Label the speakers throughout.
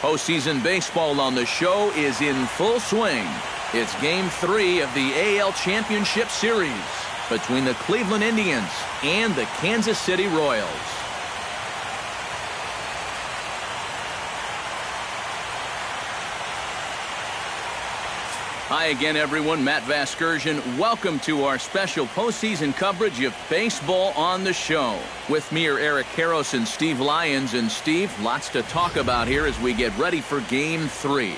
Speaker 1: Postseason baseball on the show is in full swing. It's Game 3 of the AL Championship Series between the Cleveland Indians and the Kansas City Royals. Hi again, everyone. Matt Vasgersian. Welcome to our special postseason coverage of baseball on the show. With me are Eric Karros and Steve Lyons. And Steve, lots to talk about here as we get ready for Game 3.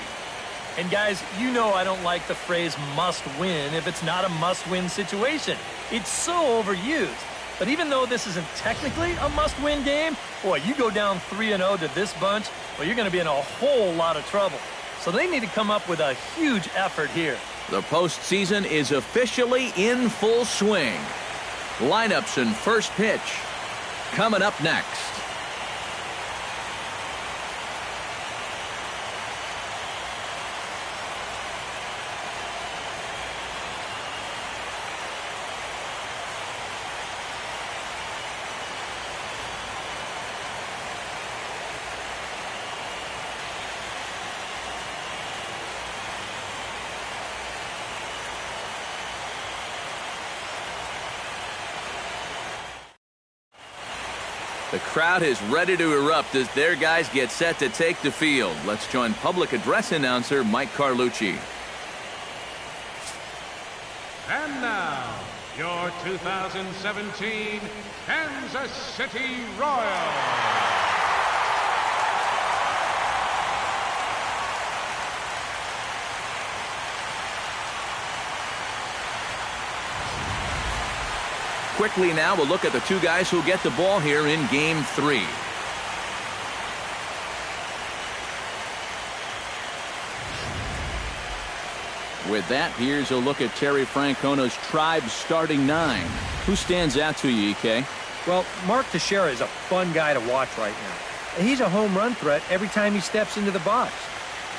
Speaker 2: And guys, you know I don't like the phrase must win if it's not a must-win situation. It's so overused. But even though this isn't technically a must-win game, boy, you go down 3-0 to this bunch, well, you're going to be in a whole lot of trouble. So they need to come up with a huge effort here.
Speaker 1: The postseason is officially in full swing. Lineups and first pitch coming up next. The crowd is ready to erupt as their guys get set to take the field. Let's join public address announcer Mike Carlucci.
Speaker 3: And now, your 2017 Kansas City Royals.
Speaker 1: Quickly now, we'll look at the two guys who get the ball here in Game 3. With that, here's a look at Terry Francona's Tribe starting 9. Who stands out to you, EK?
Speaker 4: Well, Mark Teixeira is a fun guy to watch right now. He's a home run threat every time he steps into the box.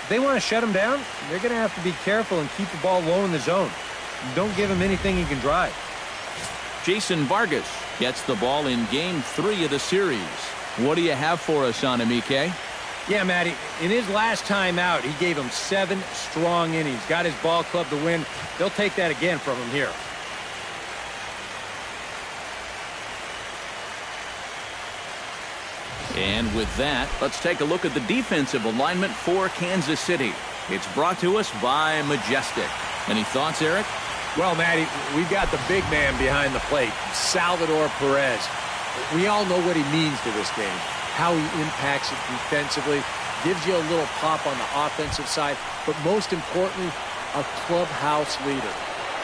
Speaker 4: If they want to shut him down, they're going to have to be careful and keep the ball low in the zone. Don't give him anything he can drive.
Speaker 1: Jason Vargas gets the ball in Game 3 of the series. What do you have for us on him, EK?
Speaker 4: Yeah, Matty, in his last time out, he gave him 7 strong innings. Got his ball club to win. They'll take that again from him here.
Speaker 1: And with that, let's take a look at the defensive alignment for Kansas City. It's brought to us by Majestic. Any thoughts, Eric?
Speaker 4: Well, Matty, we've got the big man behind the plate, Salvador Perez. We all know what he means to this game, how he impacts it defensively, gives you a little pop on the offensive side, but most importantly, a clubhouse leader.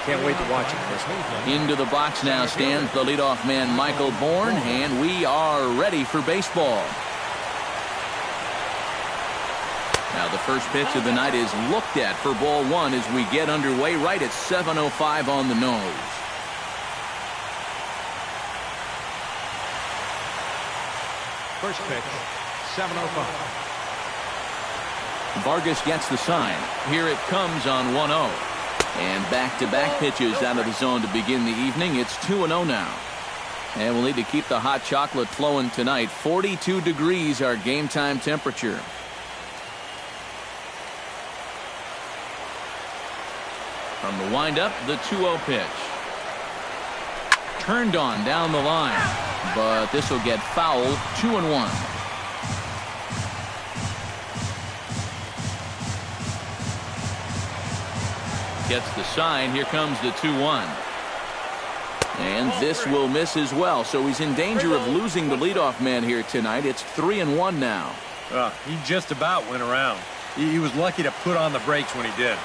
Speaker 4: Can't wait to watch him this one.
Speaker 1: Into the box now stands the leadoff man, Michael Bourne, and we are ready for baseball. Now the first pitch of the night is looked at for ball 1 as we get underway right at 7:05 on the nose.
Speaker 3: First pitch, 7:05.
Speaker 1: Vargas gets the sign. Here it comes on 1-0. And back-to-back pitches out of the zone to begin the evening. It's 2-0 now. And we'll need to keep the hot chocolate flowing tonight. 42 degrees our game time temperature. From the windup, the 2-0 pitch. Turned on down the line, but this will get fouled. 2-1. Gets the sign. Here comes the 2-1. And this will miss as well, so he's in danger of losing the leadoff man here tonight. It's 3-1 now.
Speaker 4: He just about went around. He was lucky to put on the brakes when he did.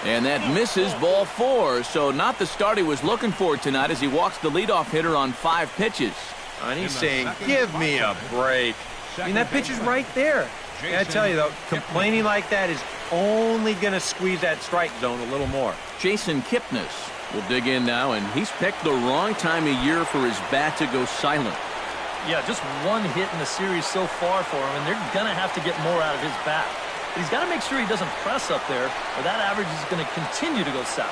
Speaker 1: And that misses ball 4, so not the start he was looking for tonight as he walks the leadoff hitter on 5 pitches.
Speaker 4: And he's saying, give me a break. I mean, that pitch is right there. And I tell you, though, complaining like that is only going to squeeze that strike zone a little more.
Speaker 1: Jason Kipnis will dig in now, and he's picked the wrong time of year for his bat to go silent.
Speaker 2: Yeah, just 1 hit in the series so far for him, and they're going to have to get more out of his bat. But he's got to make sure he doesn't press up there, or that average is going to continue to go south.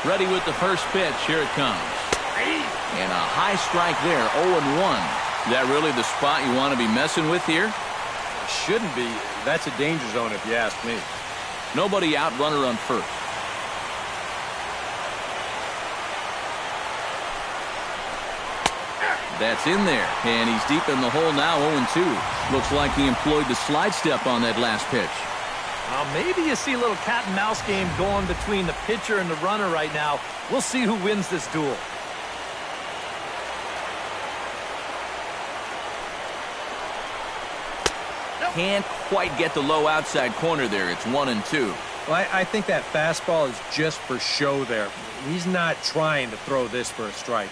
Speaker 1: Ready with the first pitch. Here it comes. And a high strike there, 0-1. Is that really the spot you want to be messing with here?
Speaker 4: Shouldn't be. That's a danger zone if you ask me.
Speaker 1: Nobody out, runner on first. That's in there, and he's deep in the hole now, 0-2. Looks like he employed the slide step on that last pitch.
Speaker 2: Maybe you see a little cat and mouse game going between the pitcher and the runner right now. We'll see who wins this duel.
Speaker 1: Can't quite get the low outside corner there. It's 1-2.
Speaker 4: Well, I think that fastball is just for show there. He's not trying to throw this for a strike.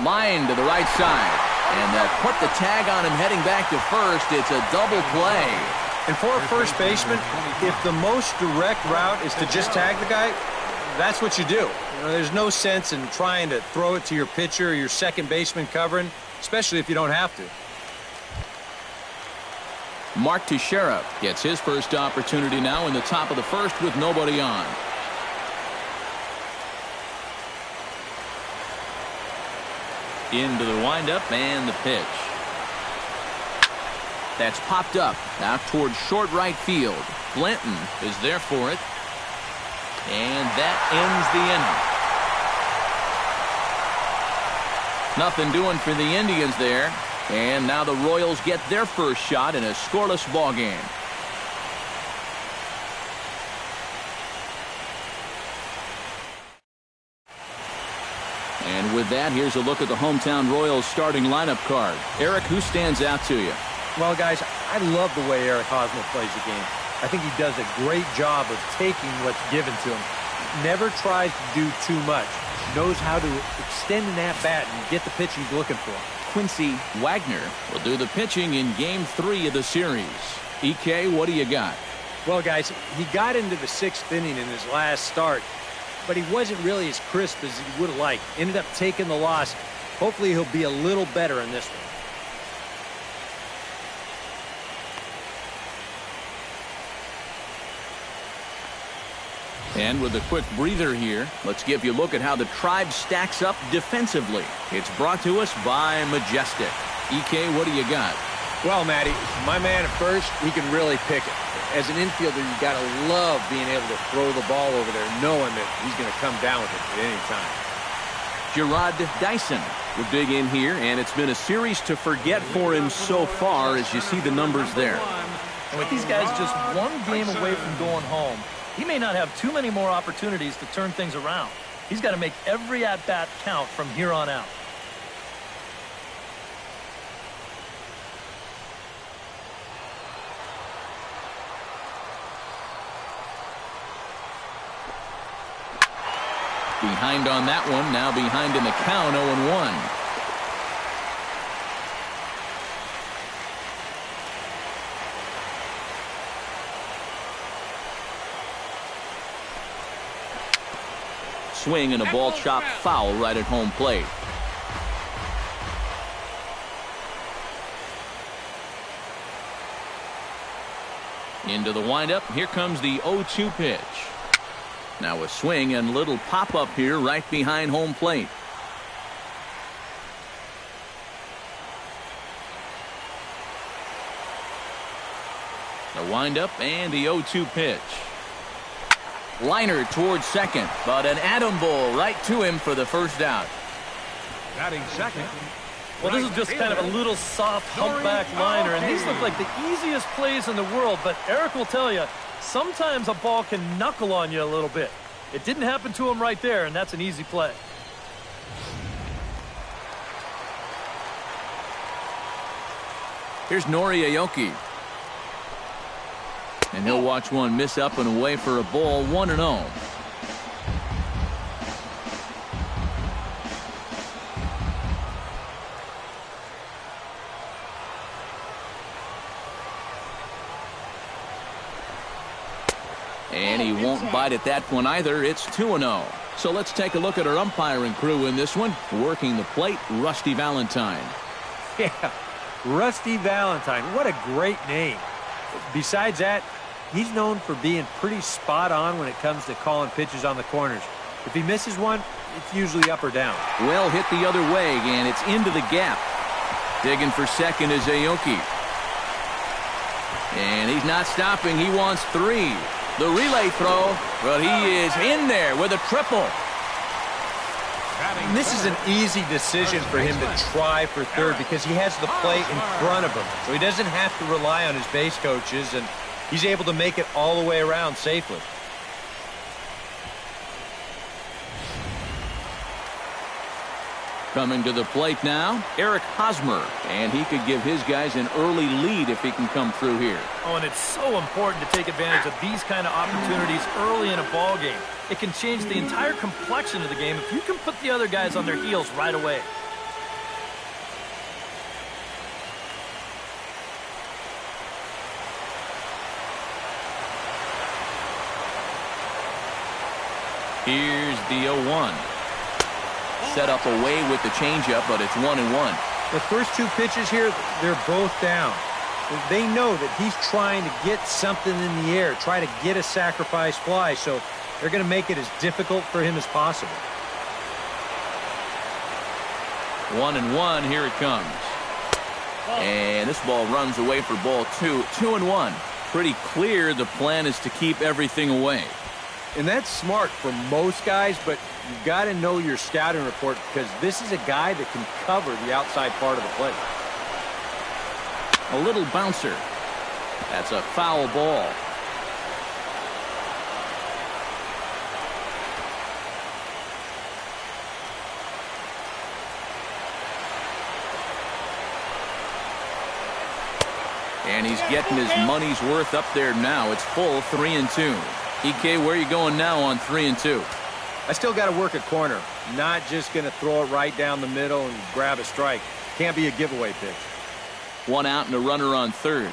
Speaker 1: Line to the right side. And that put the tag on him heading back to first. It's a double play.
Speaker 4: And for a first baseman, if the most direct route is to just tag the guy, that's what you do. There's no sense in trying to throw it to your pitcher or your second baseman covering, especially if you don't have to.
Speaker 1: Mark Teixeira gets his first opportunity now in the top of the first with nobody on. Into the windup and the pitch. That's popped up out towards short right field. Blanton is there for it. And that ends the inning. Nothing doing for the Indians there. And now the Royals get their first shot in a scoreless ball game. And with that, here's a look at the hometown Royals starting lineup card. Eric, who stands out to you?
Speaker 4: Well, guys, I love the way Eric Hosmer plays the game. I think he does a great job of taking what's given to him. Never tries to do too much. Knows how to extend an at-bat and get the pitch he's looking for.
Speaker 1: Quincy Wagner will do the pitching in Game 3 of the series. EK, what do you got?
Speaker 4: Well, guys, he got into the 6th inning in his last start, but he wasn't really as crisp as he would have liked. Ended up taking the loss. Hopefully he'll be a little better in this one.
Speaker 1: And with a quick breather here, let's give you a look at how the Tribe stacks up defensively. It's brought to us by Majestic. EK, what do you got?
Speaker 4: Well, Matty, my man at first, he can really pick it. As an infielder, you got to love being able to throw the ball over there, knowing that he's going to come down with it at any time.
Speaker 1: Gerard Dyson will dig in here, and it's been a series to forget for him so far as you see the numbers there.
Speaker 2: And with these guys just one game away from going home, he may not have too many more opportunities to turn things around. He's got to make every at-bat count from here on out.
Speaker 1: Behind on that one, now behind in the count, 0-1. Swing and a ball chopped foul right at home plate. Into the windup. Here comes the 0-2 pitch. Now a swing and little pop-up here right behind home plate. The windup and the 0-2 pitch. Liner towards second, but an atom ball right to him for the first out.
Speaker 3: Batting second.
Speaker 2: Well, this is just kind of a little soft humpback liner, and these look like the easiest plays in the world, but Eric will tell you, sometimes a ball can knuckle on you a little bit. It didn't happen to him right there, and that's an easy play.
Speaker 1: Here's Nori Aoki. And he'll watch one miss up and away for a ball, 1-0. And he won't bite at that one either. It's 2-0. So let's take a look at our umpiring crew in this one. Working the plate, Rusty Valentine.
Speaker 4: Yeah, Rusty Valentine. What a great name. Besides that, he's known for being pretty spot on when it comes to calling pitches on the corners. If he misses one, it's usually up or down.
Speaker 1: Well hit the other way, and it's into the gap. Digging for second is Aoki. And he's not stopping. He wants 3. The relay throw, but he is in there with a triple.
Speaker 4: And this is an easy decision for him to try for third because he has the plate in front of him. So he doesn't have to rely on his base coaches, and he's able to make it all the way around safely.
Speaker 1: Coming to the plate now, Eric Hosmer. And he could give his guys an early lead if he can come through here.
Speaker 2: Oh, and it's so important to take advantage of these kind of opportunities early in a ball game. It can change the entire complexion of the game if you can put the other guys on their heels right away.
Speaker 1: Here's the 0-1. Set up away with the changeup, but it's 1-1.
Speaker 4: The first 2 pitches here, they're both down. They know that he's trying to get something in the air, try to get a sacrifice fly, so they're going to make it as difficult for him as possible.
Speaker 1: 1-1, here it comes. And this ball runs away for ball 2. 2-1. Pretty clear the plan is to keep everything away.
Speaker 4: And that's smart for most guys, but you've got to know your scouting report because this is a guy that can cover the outside part of the plate.
Speaker 1: A little bouncer. That's a foul ball. And he's getting his money's worth up there now. It's full 3-2. EK, where are you going now on 3-2?
Speaker 4: I still got to work a corner. Not just going to throw it right down the middle and grab a strike. Can't be a giveaway pitch.
Speaker 1: 1 out and a runner on third.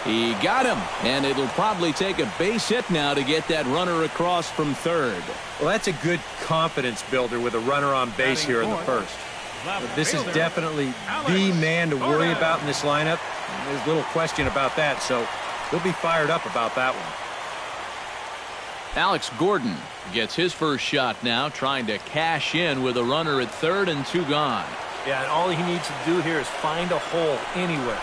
Speaker 1: He got him, and it'll probably take a base hit now to get that runner across from third.
Speaker 4: Well, that's a good confidence builder with a runner on base here in the first. But this is definitely the man to worry about in this lineup. There's little question about that, so he'll be fired up about that one.
Speaker 1: Alex Gordon gets his first shot now, trying to cash in with a runner at third and 2 gone.
Speaker 2: Yeah, and all he needs to do here is find a hole anywhere.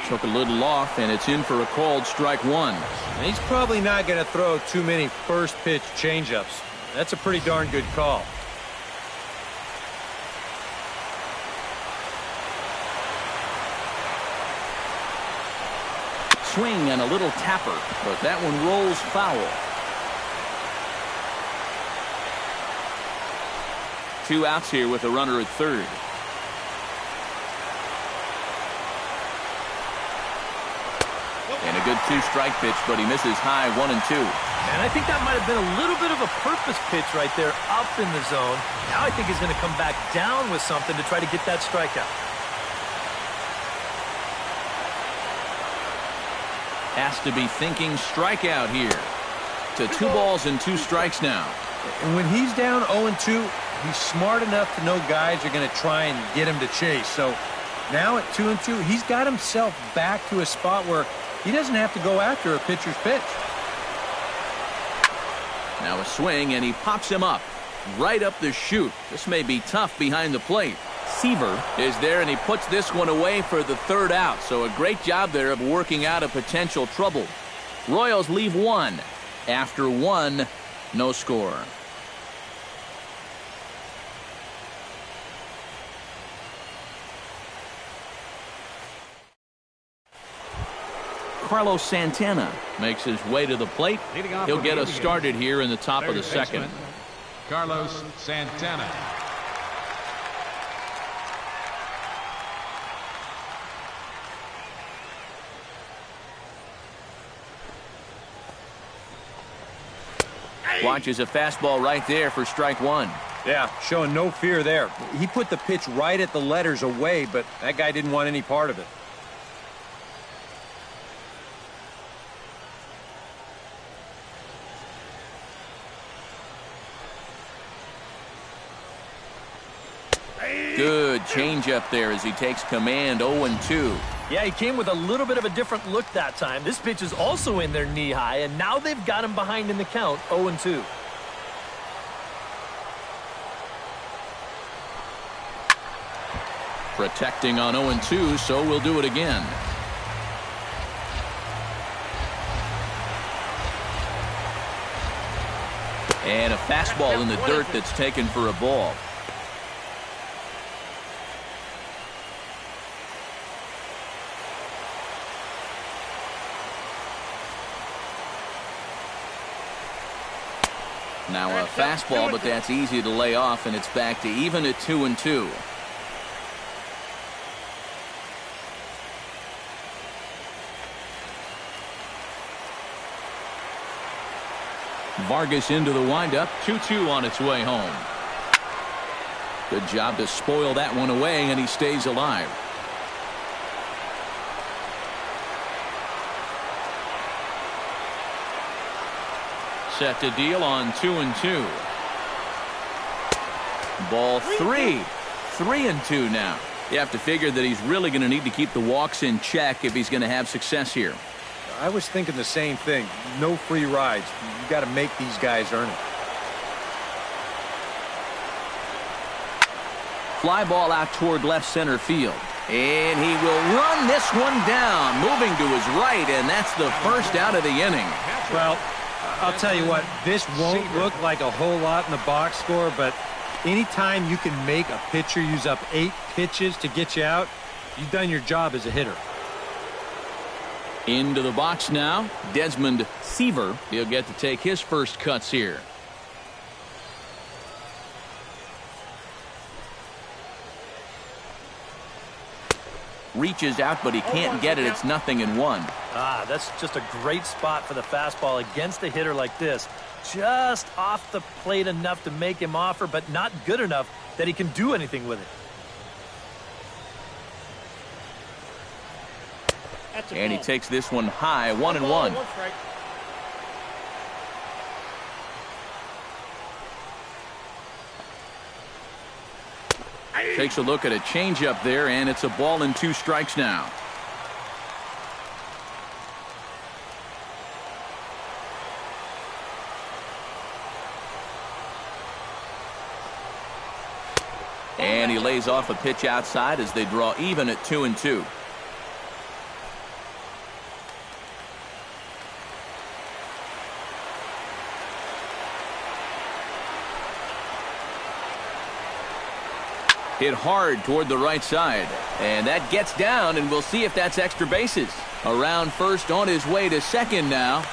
Speaker 1: Took a little off, and it's in for a called strike 1.
Speaker 4: And he's probably not going to throw too many first pitch changeups. That's a pretty darn good call.
Speaker 1: Swing and a little tapper, but that one rolls foul. 2 outs here with a runner at third. And a good 2-strike pitch, but he misses high 1-2.
Speaker 2: And I think that might have been a little bit of a purpose pitch right there up in the zone. Now I think he's going to come back down with something to try to get that strikeout.
Speaker 1: Has to be thinking strikeout here. To 2 balls and 2 strikes now.
Speaker 4: And when he's down 0-2, he's smart enough to know guys are going to try and get him to chase. So now at 2-2, he's got himself back to a spot where he doesn't have to go after a pitcher's pitch.
Speaker 1: Now a swing, and he pops him up. Right up the chute. This may be tough behind the plate. Seaver is there, and he puts this one away for the 3rd out. So a great job there of working out a potential trouble. Royals leave 1. After 1, no score. Carlos Santana makes his way to the plate. He'll get us started here in the top of the second.
Speaker 3: Carlos Santana.
Speaker 1: Watches a fastball right there for strike 1.
Speaker 4: Yeah, showing no fear there. He put the pitch right at the letters away, but that guy didn't want any part of it.
Speaker 1: Good changeup there as he takes command. 0-2.
Speaker 2: Yeah, he came with a little bit of a different look that time. This pitch is also in there knee high, and now they've got him behind in the count. 0-2.
Speaker 1: Protecting on 0-2, so we'll do it again. And a fastball in the dirt that's taken for a ball. Now a fastball, but that's easy to lay off, and it's back to even at 2-2. Vargas into the windup. 2-2 on its way home. Good job to spoil that one away, and he stays alive. Set to deal on 2-2. Ball 3. 3-2 now. You have to figure that he's really going to need to keep the walks in check if he's going to have success here.
Speaker 4: I was thinking the same thing. No free rides. You got to make these guys earn it.
Speaker 1: Fly ball out toward left center field. And he will run this one down, moving to his right, and that's the first out of the inning.
Speaker 5: Well, I'll tell you what, this won't look like a whole lot in the box score, but anytime you can make a pitcher use up 8 pitches to get you out, you've done your job as a hitter.
Speaker 1: Into the box now, Desmond Seaver. He'll get to take his first cuts here. Reaches out, but he can't get it. It's 0-1.
Speaker 2: Ah, that's just a great spot for the fastball against a hitter like this. Just off the plate enough to make him offer, but not good enough that he can do anything with it.
Speaker 1: And he takes this one high, 1-1. Takes a look at a changeup there, and it's a ball and 2 strikes now. And he lays off a pitch outside as they draw even at 2-2. Hit hard toward the right side. And that gets down, and we'll see if that's extra bases. Around first, on his way to second now.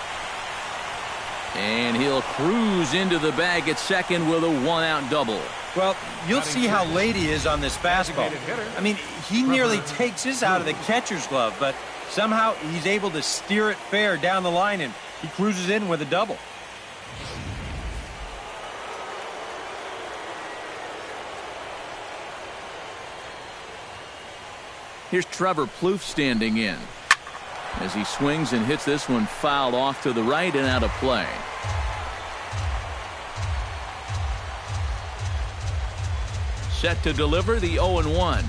Speaker 1: And he'll cruise into the bag at second with a 1-out double.
Speaker 5: Well, you'll see how late he is on this fastball. I mean, he nearly takes his out of the catcher's glove, but somehow he's able to steer it fair down the line, and he cruises in with a double.
Speaker 1: Here's Trevor Plouffe standing in as he swings and hits this one foul off to the right and out of play. Set to deliver the 0-1.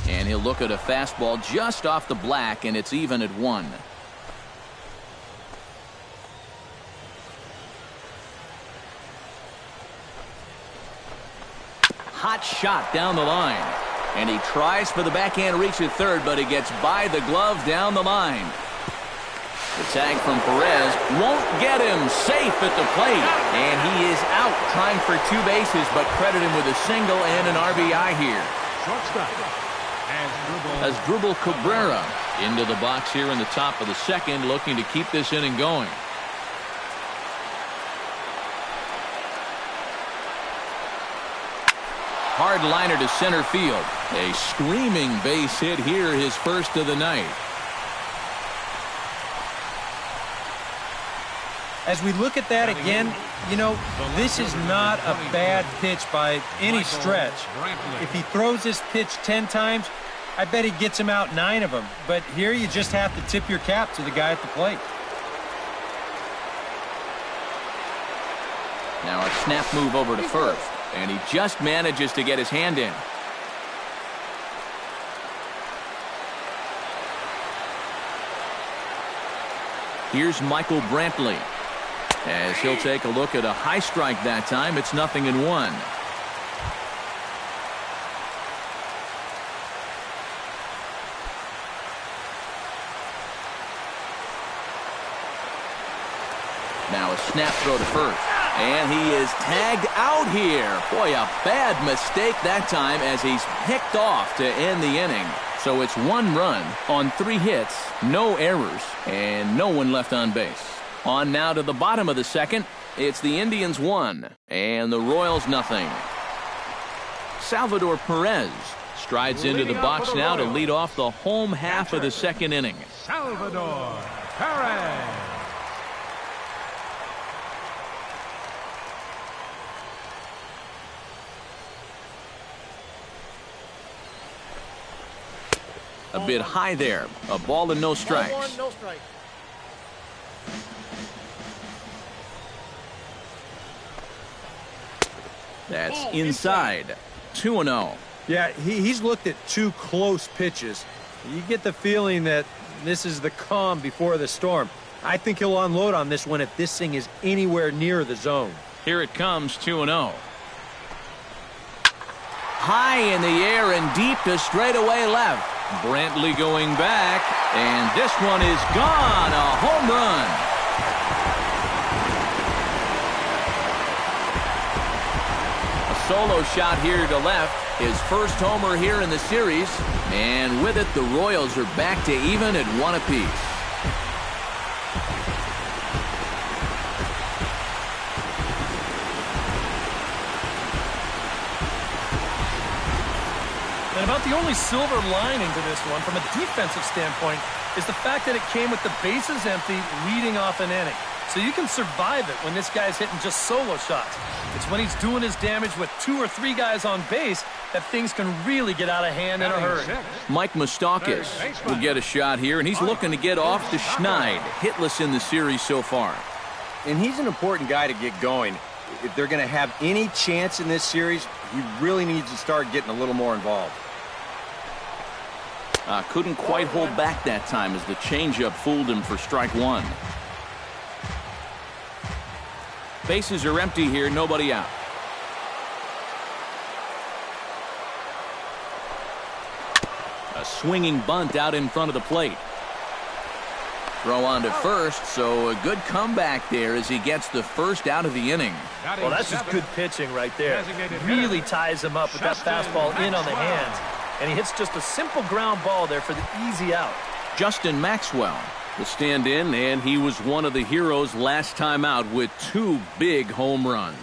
Speaker 1: And he'll look at a fastball just off the black, and it's even at 1. Hot shot down the line. And he tries for the backhand reach at third, but he gets by the glove down the line. The tag from Perez won't get him. Safe at the plate. And he is out trying for 2 bases, but credit him with a single and an RBI here. Asdrubal Cabrera into the box here in the top of the second, looking to keep this inning going. Hard liner to center field. A screaming base hit here, his first of the night.
Speaker 5: As we look at that again, you know, this is not a bad pitch by any stretch. If he throws this pitch 10 times, I bet he gets him out 9 of them. But here you just have to tip your cap to the guy at the plate.
Speaker 1: Now a snap move over to first. And he just manages to get his hand in. Here's Michael Brantley. As he'll take a look at a high strike that time, it's 0-1. Now a snap throw to first. And he is tagged out here. Boy, a bad mistake that time as he's picked off to end the inning. So it's 1 run on 3 hits, no errors, and no one left on base. On now to the bottom of the second. It's the Indians 1 and the Royals nothing. Salvador Perez strides into the box now to lead off the home half of the second inning.
Speaker 3: Salvador Perez.
Speaker 1: A bit high there. A ball and no strikes. That's inside. 2-0.
Speaker 5: Yeah, he's looked at 2 close pitches. You get the feeling that this is the calm before the storm. I think he'll unload on this one if this thing is anywhere near the zone.
Speaker 1: Here it comes, 2-0. High in the air and deep to straightaway left. Brantley going back, and this one is gone. A home run. A solo shot here to left. His first homer here in the series. And with it, the Royals are back to even at 1 apiece.
Speaker 2: And about the only silver lining to this one from a defensive standpoint is the fact that it came with the bases empty leading off an inning. So you can survive it when this guy's hitting just solo shots. It's when he's doing his damage with 2 or 3 guys on base that things can really get out of hand in a hurry.
Speaker 1: Mike Moustakas will get a shot here, and he's looking to get off to Schneid. Hitless in the series so far.
Speaker 6: And he's an important guy to get going. If they're going to have any chance in this series, he really needs to start getting a little more involved.
Speaker 1: Couldn't quite hold back that time as the changeup fooled him for strike 1. Bases are empty here, nobody out. A swinging bunt out in front of the plate. Throw on to first, so a good comeback there as he gets the first out of the inning.
Speaker 2: Well, that's just good pitching right there. Really ties him up with that fastball in on the hands. And he hits just a simple ground ball there for the easy out.
Speaker 1: Justin Maxwell will stand in, and he was one of the heroes last time out with 2 big home runs.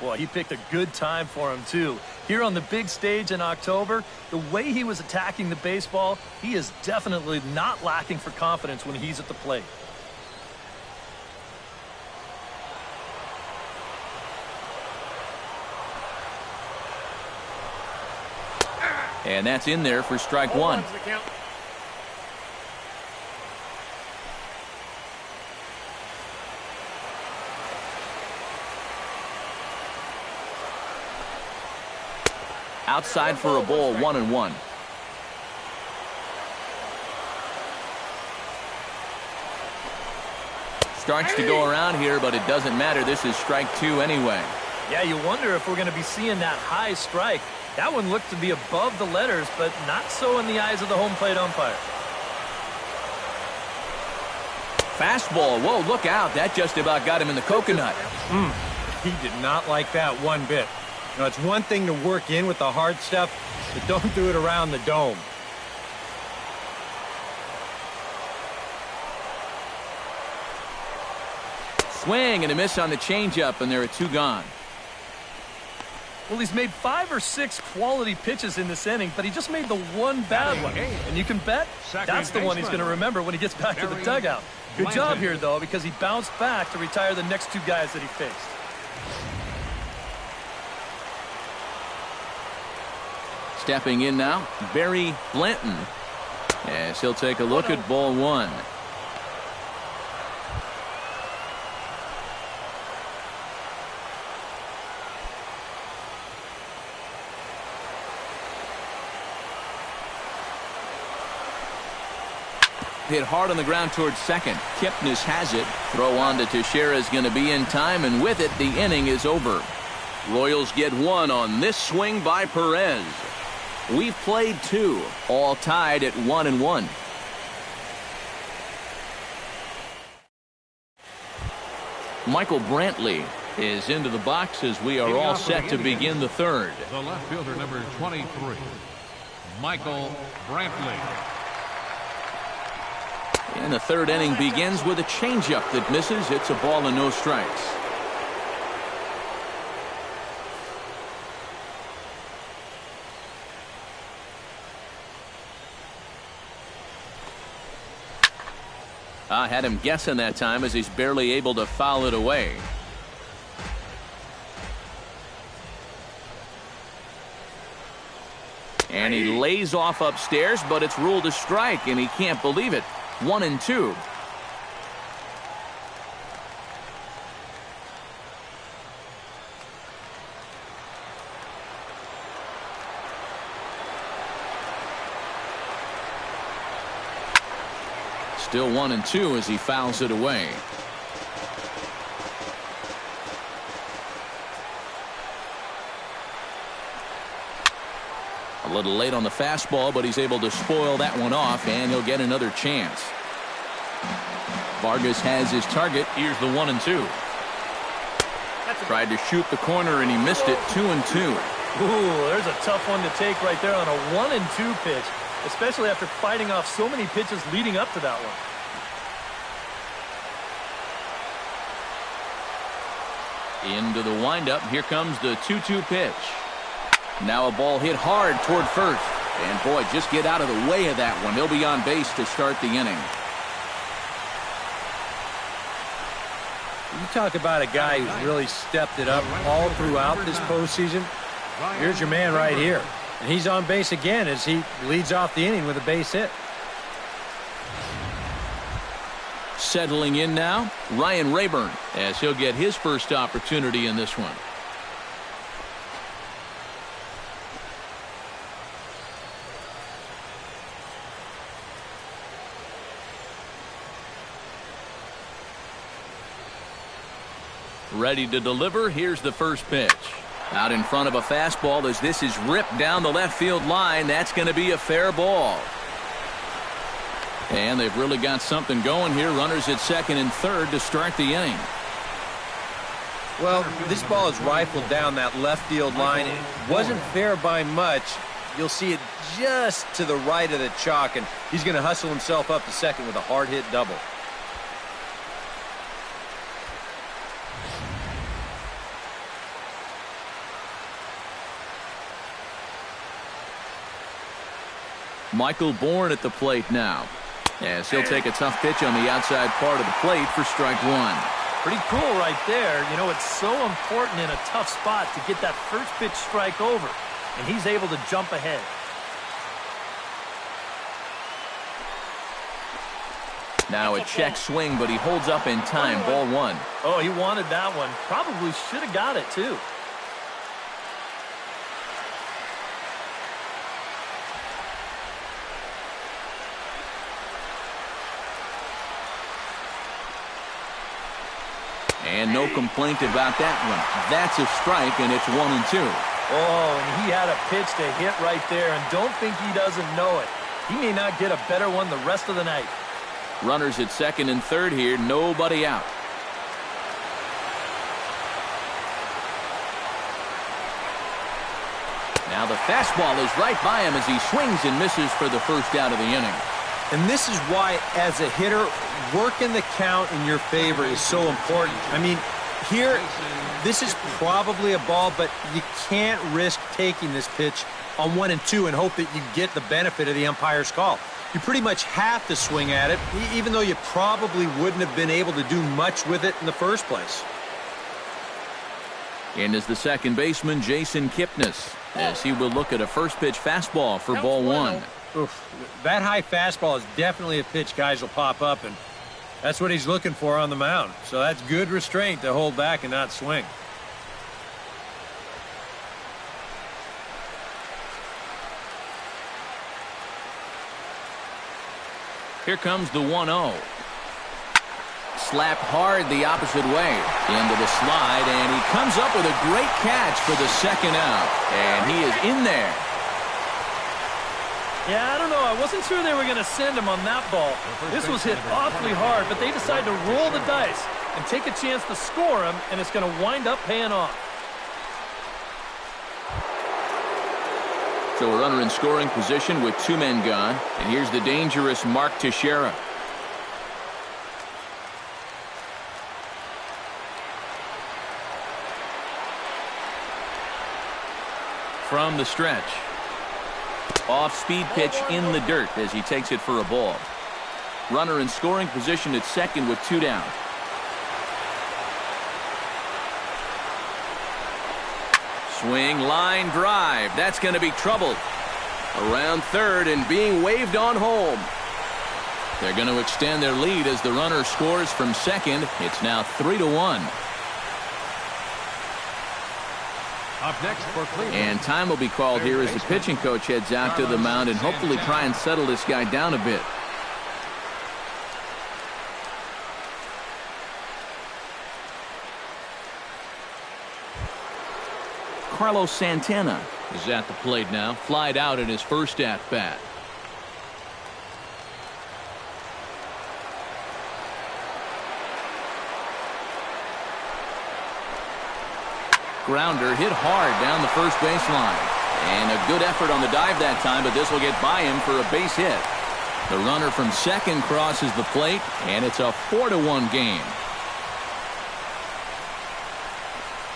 Speaker 2: Boy, he picked a good time for him, too. Here on the big stage in October, the way he was attacking the baseball, he is definitely not lacking for confidence when he's at the plate.
Speaker 1: And that's in there for strike 1. Outside for a ball, 1-1. Starts to go around here, but it doesn't matter. This is strike 2 anyway.
Speaker 2: Yeah, you wonder if we're going to be seeing that high strike. That one looked to be above the letters, but not so in the eyes of the home plate umpire.
Speaker 1: Fastball. Whoa, look out. That just about got him in the coconut.
Speaker 5: He did not like that one bit. You know, it's one thing to work in with the hard stuff, but don't do it around the dome.
Speaker 1: Swing and a miss on the changeup, and there are 2 gone.
Speaker 2: Well, he's made 5 or 6 quality pitches in this inning, but he just made the one bad one. And you can bet that's the one he's going to remember when he gets back to the dugout. Good job here, though, because he bounced back to retire the next 2 guys that he faced.
Speaker 1: Stepping in now, Barry Blanton. As he'll take a look at ball 1. hit hard on the ground towards second. Kipnis has it. Throw on to Teixeira is going to be in time, and with it, the inning is over. Royals get one on this swing by Perez. We've played two, all tied at 1-1. Michael Brantley is into the box as we are all set to begin the third.
Speaker 3: The left fielder, number 23, Michael Brantley.
Speaker 1: And the third inning begins with a changeup that misses. It's a ball and no strikes. I had him guessing that time as he's barely able to foul it away. And he lays off upstairs, but it's ruled a strike, and he can't believe it. 1-2. Still 1-2 as he fouls it away. A little late on the fastball, but he's able to spoil that one off, and he'll get another chance. Vargas has his target. Here's the 1-2. Tried to shoot the corner, and he missed it. 2-2.
Speaker 2: Ooh, there's a tough one to take right there on a 1-2 pitch, especially after fighting off so many pitches leading up to that one.
Speaker 1: Into the windup. Here comes the 2-2 pitch. Now a ball hit hard toward first. And boy, just get out of the way of that one. He'll be on base to start the inning.
Speaker 5: You talk about a guy who's really stepped it up all throughout this postseason. Here's your man right here. And he's on base again as he leads off the inning with a base hit.
Speaker 1: Settling in now, Ryan Rayburn, as he'll get his first opportunity in this one. Ready to deliver. Here's the first pitch. Out in front of a fastball as this is ripped down the left field line. That's going to be a fair ball. And they've really got something going here. Runners at second and third to start the inning.
Speaker 5: Well, this ball is rifled down that left field line. It wasn't fair by much. You'll see it just to the right of the chalk, and he's going to hustle himself up to second with a hard hit double.
Speaker 1: Michael Bourne at the plate now, as he'll take a tough pitch on the outside part of the plate for strike one.
Speaker 2: Pretty cool right there. You know, it's so important in a tough spot to get that first pitch strike over, and he's able to jump ahead.
Speaker 1: Now a check swing, but he holds up in time. Ball one.
Speaker 2: Oh, he wanted that one. Probably should have got it, too.
Speaker 1: And no complaint about that one. That's a strike, and it's 1-2.
Speaker 2: Oh, and he had a pitch to hit right there, and don't think he doesn't know it. He may not get a better one the rest of the night.
Speaker 1: Runners at second and third here, nobody out. Now the fastball is right by him as he swings and misses for the first out of the inning.
Speaker 5: And this is why, as a hitter, working the count in your favor is so important. I mean, here, this is probably a ball, but you can't risk taking this pitch on 1-2 and hope that you get the benefit of the umpire's call. You pretty much have to swing at it, even though you probably wouldn't have been able to do much with it in the first place.
Speaker 1: In is the second baseman, Jason Kipnis, as he will look at a first pitch fastball for ball one.
Speaker 5: Oof, that high fastball is definitely a pitch guys will pop up, and that's what he's looking for on the mound. So that's good restraint to hold back and not swing.
Speaker 1: Here comes the 1-0. Slapped hard the opposite way into the slide, and he comes up with a great catch for the second out, and he is in there.
Speaker 2: Yeah, I don't know. I wasn't sure they were going to send him on that ball. This was hit awfully hard, but they decided to roll the dice and take a chance to score him, and it's going to wind up paying off.
Speaker 1: So a runner in scoring position with 2 men gone, and here's the dangerous Mark Teixeira. From the stretch. Off-speed pitch in the dirt as he takes it for a ball. Runner in scoring position at second with 2 down. Swing, line drive. That's going to be trouble. Around third and being waved on home. They're going to extend their lead as the runner scores from second. It's now 3-1.
Speaker 3: Up next for Cleveland.
Speaker 1: And time will be called here as the pitching coach heads out to the mound and hopefully try and settle this guy down a bit. Carlos Santana is at the plate now. Flied out in his first at-bat. Grounder hit hard down the first baseline. And a good effort on the dive that time, but this will get by him for a base hit. The runner from second crosses the plate, and it's a 4-1 game.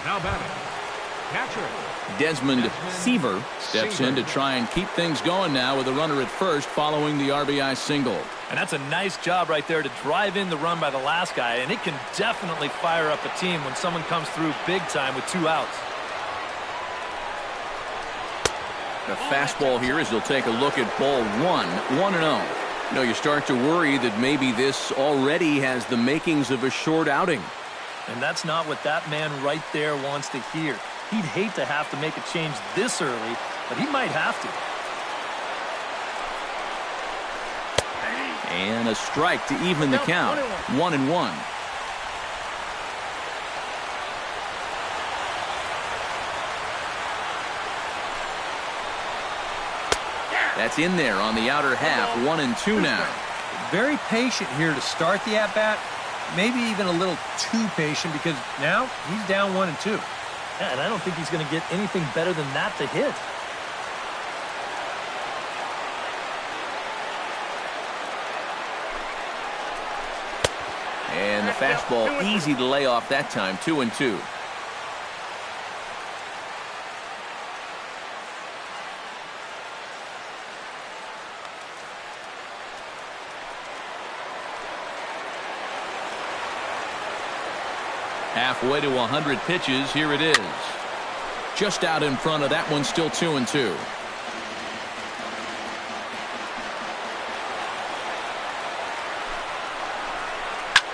Speaker 3: Now batting, catcher
Speaker 1: Desmond Seaver steps in to try and keep things going now with a runner at first following the RBI single.
Speaker 2: And that's a nice job right there to drive in the run by the last guy, and it can definitely fire up a team when someone comes through big time with 2 outs.
Speaker 1: The fastball here as he'll take a look at ball 1-0. You know, you start to worry that maybe this already has the makings of a short outing.
Speaker 2: And that's not what that man right there wants to hear. He'd hate to have to make a change this early, but he might have to.
Speaker 1: And a strike to even the count. 1-1. That's in there on the outer half. 1-2 now.
Speaker 5: Very patient here to start the at-bat. Maybe even a little too patient because now he's down 1-2.
Speaker 2: Yeah, and I don't think he's going to get anything better than that to hit.
Speaker 1: And the fastball easy to lay off that time. 2-2. Halfway to 100 pitches. Here it is. Just out in front of that one. Still 2-2.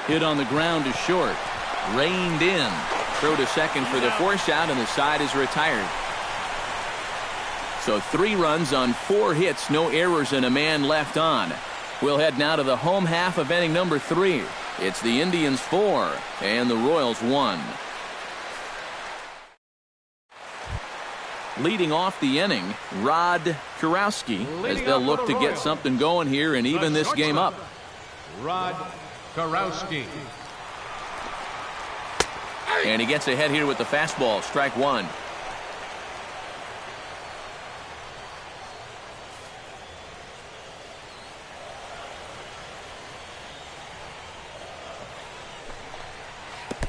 Speaker 1: Hit on the ground to short. Reined in. Throw to second for the force out, and the side is retired. So 3 runs on 4 hits, no errors, and a man left on. We'll head now to the home half of inning number 3. It's the Indians 4 and the Royals 1. Leading off the inning, Rod Kurowski, as they'll look to get something going here and even this game up.
Speaker 3: Rod Kurowski.
Speaker 1: And he gets ahead here with the fastball. Strike 1.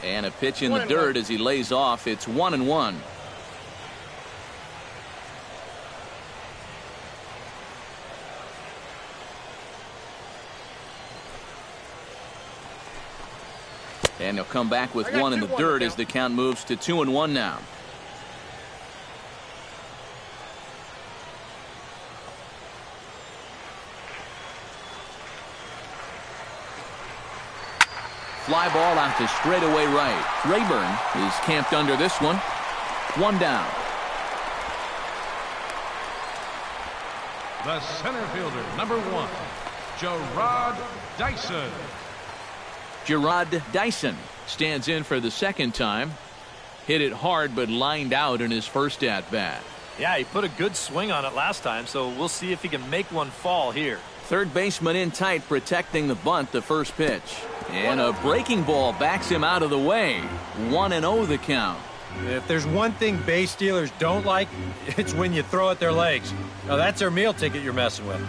Speaker 1: And a pitch in the dirt as he lays off. It's 1-1. And he'll come back with 1 in the dirt as the count moves to 2-1 now. Fly ball out to straightaway right. Rayburn is camped under this one. 1 down.
Speaker 3: The center fielder, number 1. Gerard Dyson.
Speaker 1: Gerard Dyson stands in for the second time. Hit it hard but lined out in his first at-bat.
Speaker 2: Yeah, he put a good swing on it last time, so we'll see if he can make one fall here.
Speaker 1: Third baseman in tight, protecting the bunt, the first pitch. And a breaking ball backs him out of the way. 1-0 the count.
Speaker 5: If there's one thing base stealers don't like, it's when you throw at their legs. Now that's their meal ticket you're messing with.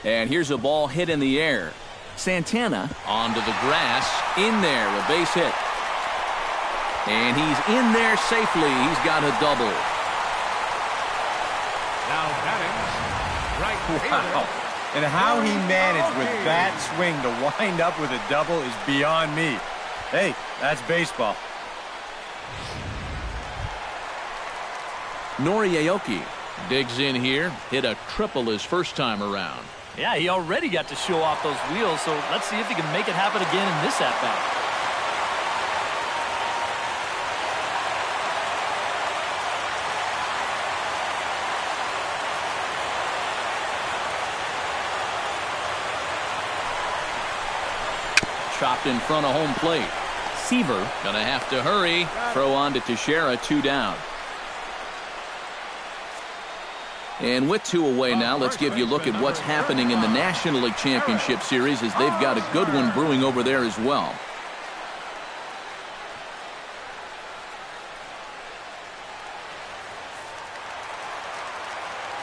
Speaker 1: And here's a ball hit in the air. Santana onto the grass. In there, a base hit. And he's in there safely. He's got a double.
Speaker 3: Now batting, right fielder.
Speaker 5: Wow. And how he managed with that swing to wind up with a double is beyond me. Hey, that's baseball.
Speaker 1: Noriaoki digs in here. Hit a triple his first time around.
Speaker 2: Yeah, he already got to show off those wheels, so let's see if he can make it happen again in this at-bat.
Speaker 1: Chopped in front of home plate. Seaver gonna have to hurry. Throw on to Teixeira, 2 down. And with 2 away now, let's give you a look at what's happening in the National League Championship Series, as they've got a good one brewing over there as well.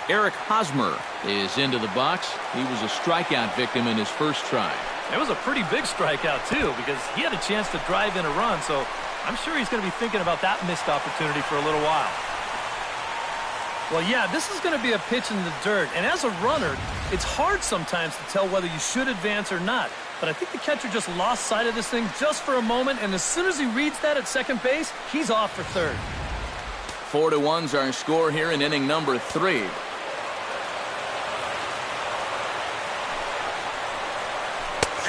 Speaker 1: Eric Hosmer is into the box. He was a strikeout victim in his first try.
Speaker 2: It was a pretty big strikeout, too, because he had a chance to drive in a run, so I'm sure he's going to be thinking about that missed opportunity for a little while. Well, yeah, this is going to be a pitch in the dirt, and as a runner, it's hard sometimes to tell whether you should advance or not. But I think the catcher just lost sight of this thing just for a moment, and as soon as he reads that at second base, he's off for third.
Speaker 1: 4-1's our score here in inning number 3.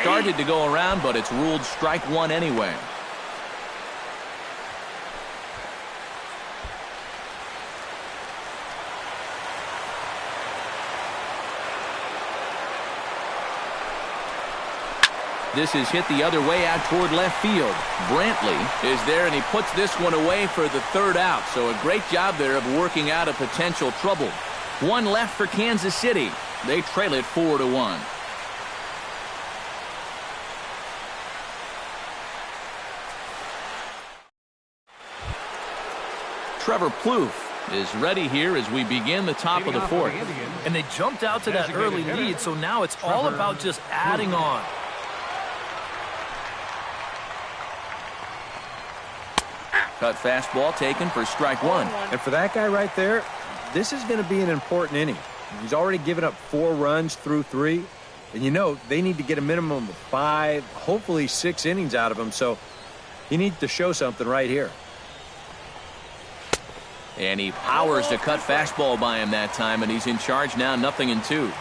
Speaker 1: Started to go around, but it's ruled strike 1 anyway. This is hit the other way out toward left field. Brantley is there, and he puts this one away for the 3rd out. So a great job there of working out a potential trouble. 1 left for Kansas City. They trail it 4-1. Trevor Plouffe is ready here as we begin the top of the 4th.
Speaker 2: And they jumped out to that early lead, so now it's all about just adding on.
Speaker 1: Cut fastball taken for strike 1.
Speaker 4: And for that guy right there, this is going to be an important inning. He's already given up 4 runs through 3. And you know, they need to get a minimum of 5, hopefully 6 innings out of him. So he needs to show something right here.
Speaker 1: And he powers the cut fastball by him that time, and he's in charge now, 0-2.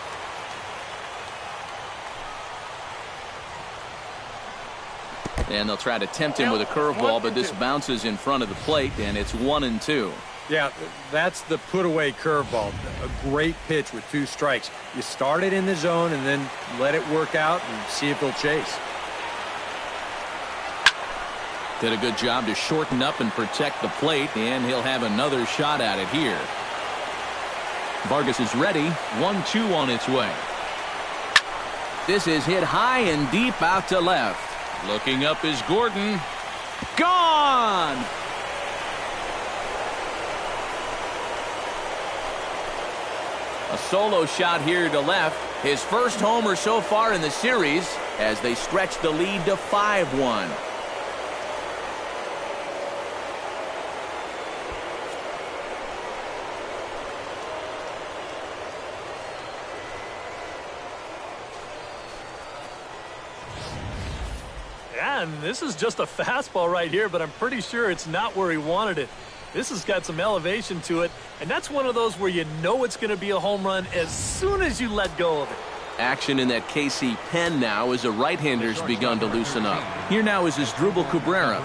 Speaker 1: And they'll try to tempt him with a curveball, but this bounces in front of the plate, and it's 1-2.
Speaker 4: Yeah, that's the put-away curveball. A great pitch with 2 strikes. You start it in the zone and then let it work out and see if he'll chase.
Speaker 1: Did a good job to shorten up and protect the plate, and he'll have another shot at it here. Vargas is ready. 1-2 on its way. This is hit high and deep out to left. Looking up is Gordon. Gone! A solo shot here to left. His first homer so far in the series as they stretch the lead to 5-1.
Speaker 2: And this is just a fastball right here, but I'm pretty sure it's not where he wanted it. This has got some elevation to it, and that's one of those where you know it's going to be a home run as soon as you let go of it.
Speaker 1: Action in that KC pen now as a right-hander's begun to loosen up. Here now is Asdrubal Cabrera,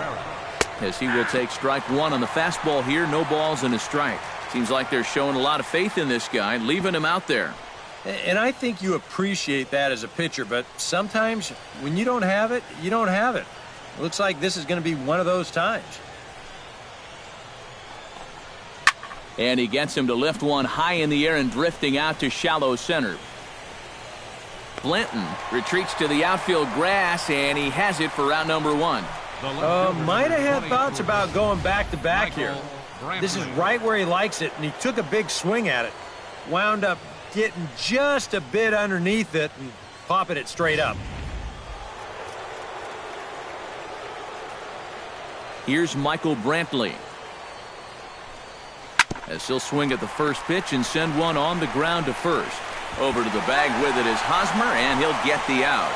Speaker 1: as he will take strike 1 on the fastball here. No balls and a strike. Seems like they're showing a lot of faith in this guy, leaving him out there.
Speaker 5: And I think you appreciate that as a pitcher, but sometimes when you don't have it, you don't have it. Looks like this is going to be one of those times.
Speaker 1: And he gets him to lift one high in the air and drifting out to shallow center. Blanton retreats to the outfield grass, and he has it for out number one.
Speaker 5: Might have had thoughts about going back-to-back here. This is right where he likes it, and he took a big swing at it. Wound up getting just a bit underneath it and popping it straight up.
Speaker 1: Here's Michael Brantley. As he'll swing at the first pitch and send one on the ground to first. Over to the bag with it is Hosmer, and he'll get the out.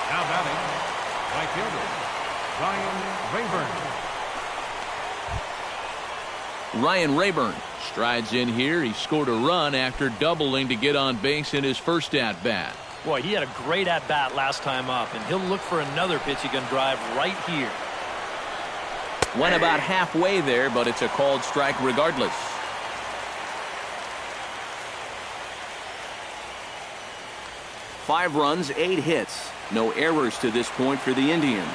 Speaker 3: Now batting, right fielder, Ryan Rayburn.
Speaker 1: Ryan Rayburn strides in here. He scored a run after doubling to get on base in his first at-bat.
Speaker 2: Boy, he had a great at-bat last time up, and he'll look for another pitch he can drive right here.
Speaker 1: Went about halfway there, but it's a called strike regardless. Five runs, 8 hits. No errors to this point for the Indians.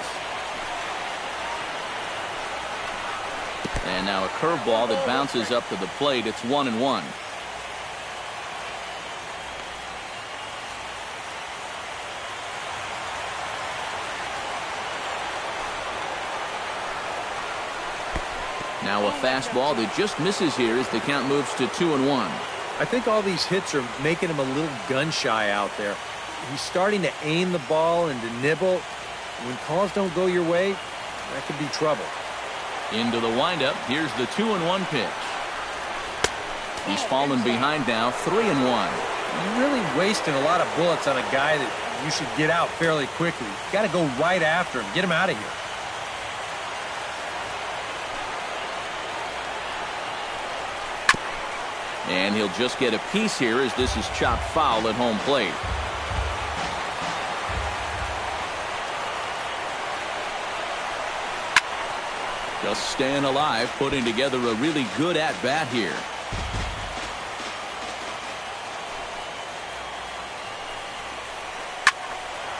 Speaker 1: And now a curveball that bounces up to the plate. It's 1-1. Now a fastball that just misses here as the count moves to 2-1.
Speaker 4: I think all these hits are making him a little gun-shy out there. He's starting to aim the ball and to nibble. When calls don't go your way, that could be trouble.
Speaker 1: Into the windup. Here's the 2-1 pitch. He's fallen behind now, 3-1.
Speaker 5: You're really wasting a lot of bullets on a guy that you should get out fairly quickly. You got to go right after him. Get him out of here.
Speaker 1: And he'll just get a piece here as this is chopped foul at home plate. Just staying alive, putting together a really good at-bat here.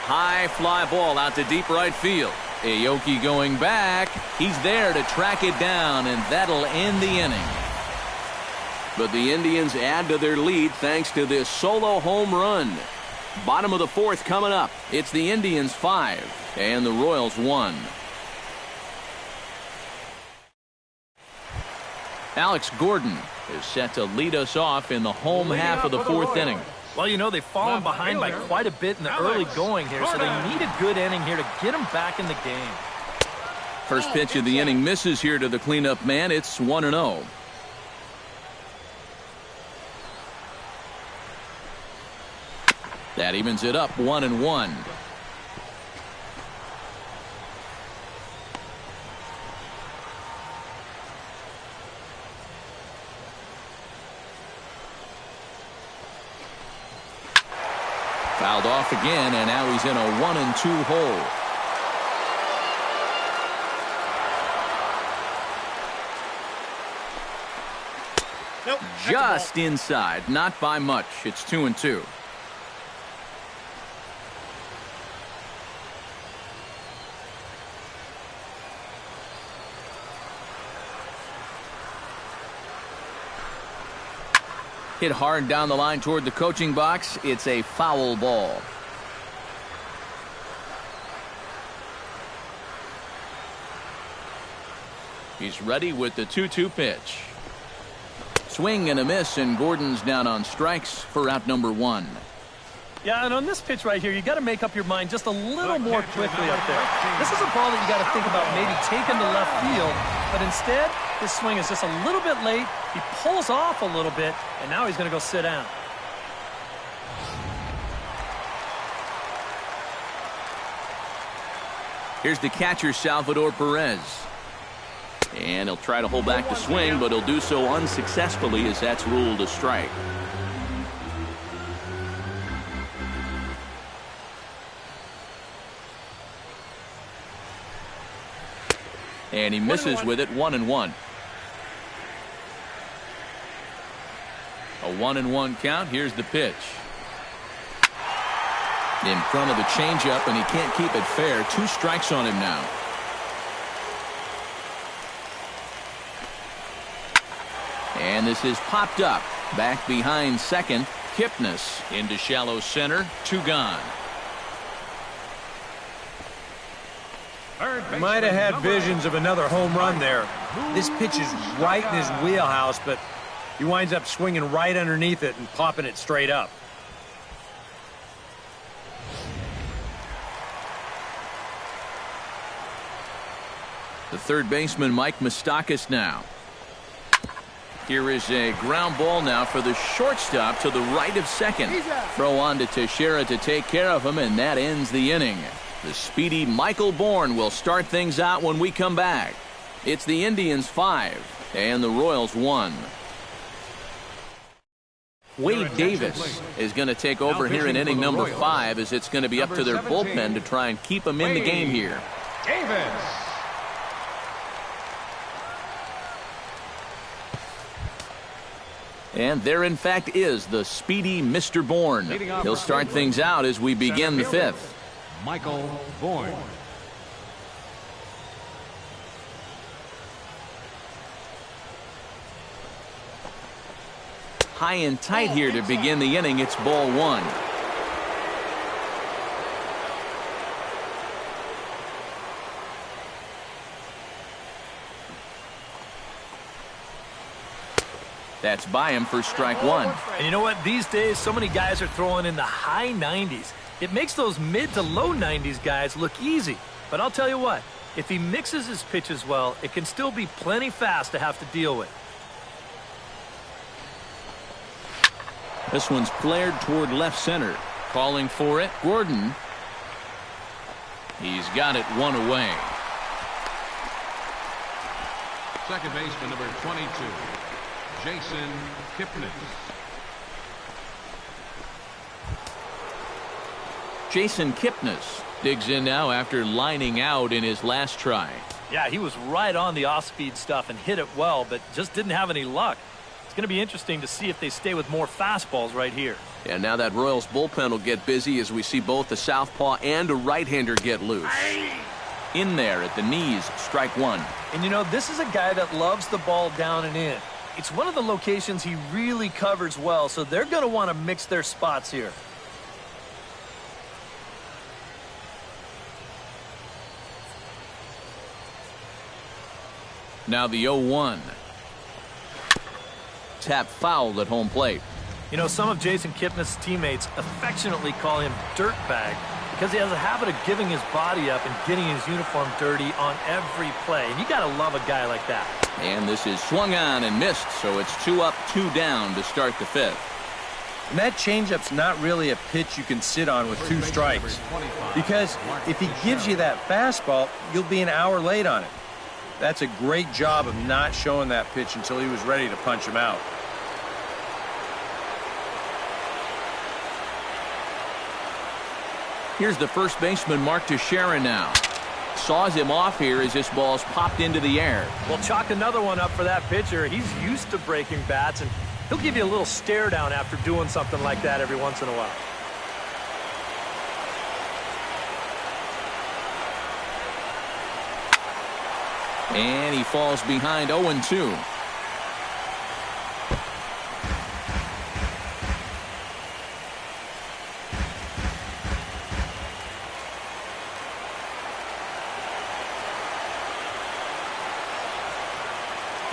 Speaker 1: High fly ball out to deep right field. Aoki going back. He's there to track it down, and that'll end the inning. But the Indians add to their lead thanks to this solo home run. Bottom of the fourth coming up. It's the Indians 5 and the Royals 1. Alex Gordon is set to lead us off in the home half of the fourth inning.
Speaker 2: Well, you know, they've fallen behind by quite a bit in the early going here, so they need a good inning here to get them back in the game.
Speaker 1: First pitch of the inning misses here to the cleanup man. It's 1-0. That evens it up 1-1. Fouled off again, and now he's in a 1-2 hole.
Speaker 2: Nope.
Speaker 1: Just inside, not by much. It's 2-2. Hit hard down the line toward the coaching box. It's a foul ball. He's ready with the 2-2 pitch. Swing and a miss, and Gordon's down on strikes for out number 1.
Speaker 2: Yeah, and on this pitch right here, you got to make up your mind just a little more quickly up there. This is a ball that you got to think about maybe taking to left field, but instead, his swing is just a little bit late. He pulls off a little bit, and now he's going to go sit down.
Speaker 1: Here's the catcher, Salvador Perez. And he'll try to hold back the swing, but he'll do so unsuccessfully as that's ruled a strike. And he misses with it, 1-1. A 1-1 count. Here's the pitch. In front of the changeup, and he can't keep it fair. 2 strikes on him now. And this is popped up. Back behind second. Kipnis into shallow center. 2 gone.
Speaker 5: Might have had visions of another home run there. This pitch is right in his wheelhouse, but he winds up swinging right underneath it and popping it straight up.
Speaker 1: The third baseman, Mike Moustakas, now. Here is a ground ball now for the shortstop to the right of second. Throw on to Teixeira to take care of him, and that ends the inning. The speedy Michael Bourne will start things out when we come back. It's the Indians 5 and the Royals 1. Wade Davis is going to take over here in inning number 5, as it's going to be up to their bullpen to try and keep him in the game here.
Speaker 3: Davis.
Speaker 1: And there, in fact, is the speedy Mr. Bourne. He'll start things out as we begin the 5th.
Speaker 3: Michael Bourne.
Speaker 1: High and tight here to begin the inning. It's ball 1. That's by him for strike 1.
Speaker 2: And you know what? These days, so many guys are throwing in the high 90s. It makes those mid to low 90s guys look easy. But I'll tell you what, if he mixes his pitches well, it can still be plenty fast to have to deal with.
Speaker 1: This one's flared toward left center. Calling for it, Gordon. He's got it 1 away.
Speaker 3: Second baseman, number 22, Jason Kipnis.
Speaker 1: Jason Kipnis digs in now after lining out in his last try.
Speaker 2: Yeah, he was right on the off-speed stuff and hit it well, but just didn't have any luck. It's going to be interesting to see if they stay with more fastballs right here.
Speaker 1: And now that Royals bullpen will get busy as we see both the southpaw and a right-hander get loose. In there at the knees, strike 1.
Speaker 2: And you know, this is a guy that loves the ball down and in. It's one of the locations he really covers well, so they're going to want to mix their spots here.
Speaker 1: Now the 0-1. Tap foul at home plate.
Speaker 2: You know, some of Jason Kipnis' teammates affectionately call him Dirtbag because he has a habit of giving his body up and getting his uniform dirty on every play. And you got to love a guy like that.
Speaker 1: And this is swung on and missed, so it's 2 up, 2 down to start the 5th.
Speaker 5: And that changeup's not really a pitch you can sit on with 2 strikes. Because if he gives you that fastball, you'll be an hour late on it. That's a great job of not showing that pitch until he was ready to punch him out.
Speaker 1: Here's the first baseman, Mark Teixeira, now. Saws him off here as this ball's popped into the air.
Speaker 2: Well, chalk another one up for that pitcher. He's used to breaking bats, and he'll give you a little stare down after doing something like that every once in a while.
Speaker 1: And he falls behind 0-2.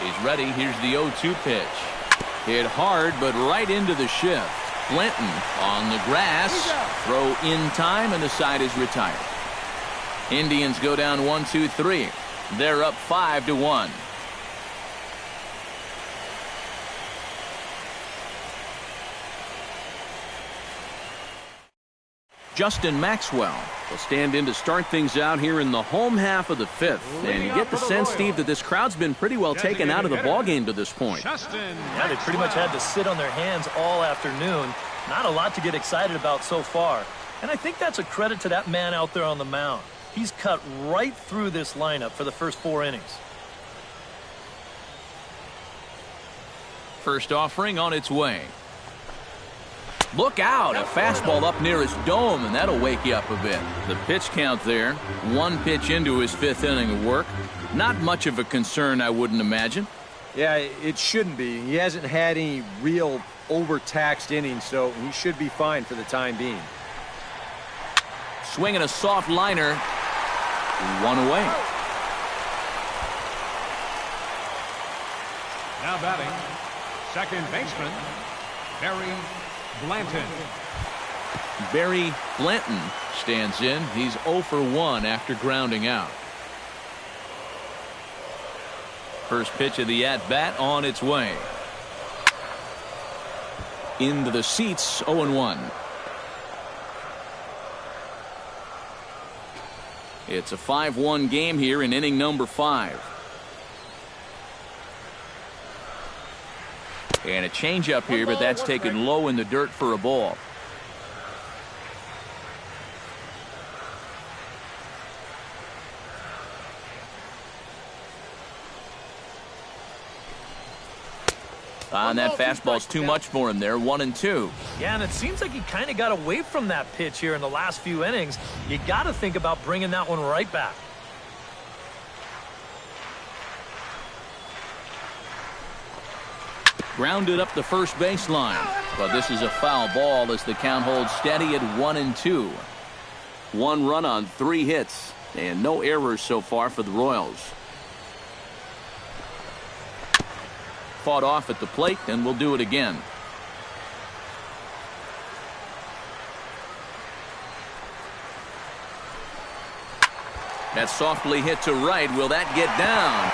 Speaker 1: He's ready. Here's the 0-2 pitch. Hit hard, but right into the shift. Blinton on the grass. Throw in time, and the side is retired. Indians go down 1-2-3. They're up 5-1. Justin Maxwell will stand in to start things out here in the home half of the 5th. And you get the sense, Steve, that this crowd's been pretty well taken out of the ballgame to this point.
Speaker 2: Yeah, they pretty much had to sit on their hands all afternoon. Not a lot to get excited about so far. And I think that's a credit to that man out there on the mound. He's cut right through this lineup for the first 4 innings.
Speaker 1: First offering on its way. Look out, a fastball up near his dome, and that'll wake you up a bit. The pitch count there, 1 pitch into his 5th inning of work. Not much of a concern, I wouldn't imagine.
Speaker 6: Yeah, it shouldn't be. He hasn't had any real overtaxed innings, so he should be fine for the time being.
Speaker 1: Swinging a soft liner. 1 away.
Speaker 3: Now batting, second baseman, Barry Blanton.
Speaker 1: Barry Blanton stands in. He's 0 for 1 after grounding out. First pitch of the at-bat on its way. Into the seats, 0-1. It's a 5-1 game here in inning number 5. And a changeup here, but that's taken low in the dirt for a ball. And that fastball's too much for him there. 1-2.
Speaker 2: Yeah, and it seems like he kind of got away from that pitch here in the last few innings. You got to think about bringing that one right back.
Speaker 1: Grounded up the first baseline. But this is a foul ball as the count holds steady at 1-2. 1 run on 3 hits. And no errors so far for the Royals. Fought off at the plate, and we'll do it again. That's softly hit to right. Will that get down?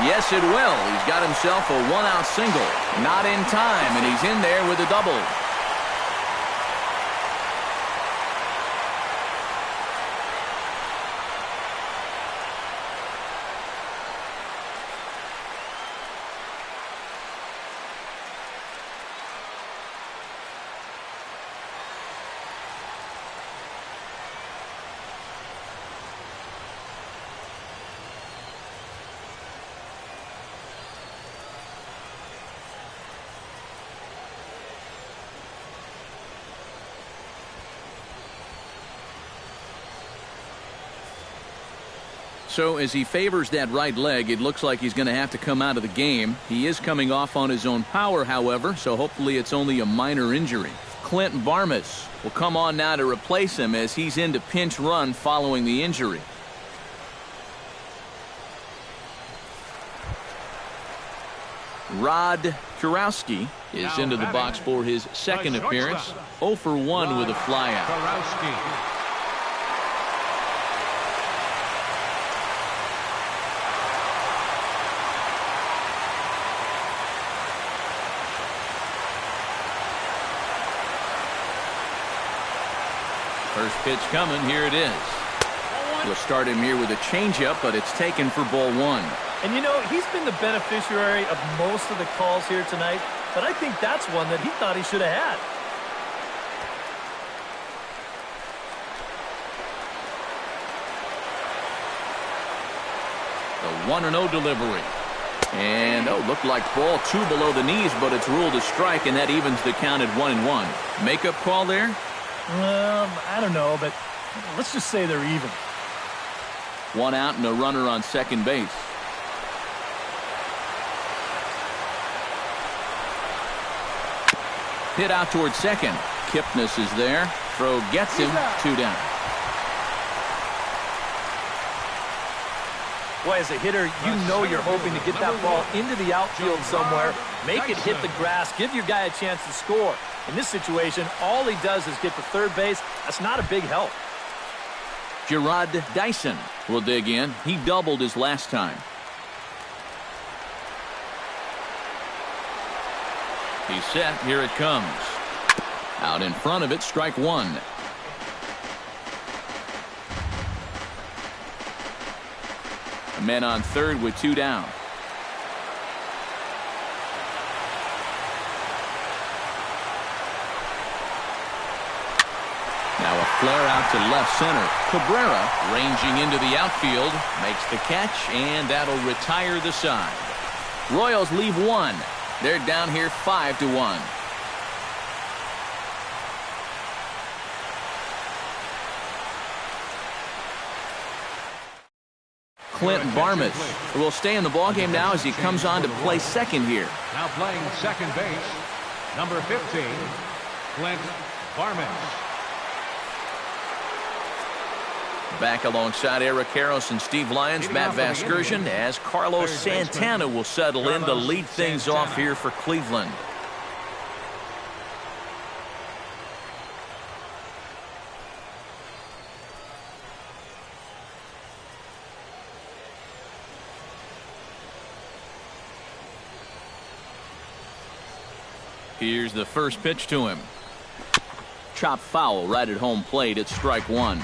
Speaker 1: Yes, it will. He's got himself a 1-out single. Not in time, and he's in there with a double. So as he favors that right leg, it looks like he's going to have to come out of the game. He is coming off on his own power, however, so hopefully it's only a minor injury. Clint Barmas will come on now to replace him as he's into pinch run following the injury. Rod Kurowski is into the box for his second appearance. 0 for 1 with a flyout.
Speaker 3: Kurowski.
Speaker 1: First pitch coming. Here it is. We'll start him here with a changeup, but it's taken for ball 1.
Speaker 2: And you know, he's been the beneficiary of most of the calls here tonight, but I think that's one that he thought he should have had.
Speaker 1: The 1-0 delivery. And, looked like ball 2 below the knees, but it's ruled a strike, and that evens the count at 1-1. Makeup call there?
Speaker 2: I don't know, but let's just say they're even.
Speaker 1: 1 out and a runner on second base. Hit out towards second. Kipnis is there. Throw gets him. 2 down.
Speaker 2: Boy, as a hitter, you know you're hoping to get that ball into the outfield somewhere, make it hit the grass, give your guy a chance to score. In this situation, all he does is get to third base. That's not a big help.
Speaker 1: Gerard Dyson will dig in. He doubled his last time. He's set. Here it comes. Out in front of it, strike 1. Men on third with 2 down. Now a flare out to left center. Cabrera ranging into the outfield, makes the catch, and that'll retire the side. Royals leave 1. They're down here 5-1. Clint Barmas, who will stay in the ballgame now as he comes on to play second here.
Speaker 3: Now playing second base, number 15, Clint Barmas.
Speaker 1: Back alongside Eric Karros and Steve Lyons, Matt Vasgersian, as Carlos Santana will settle in to lead things off here for Cleveland. Here's the first pitch to him. Chop foul right at home plate. It's strike one.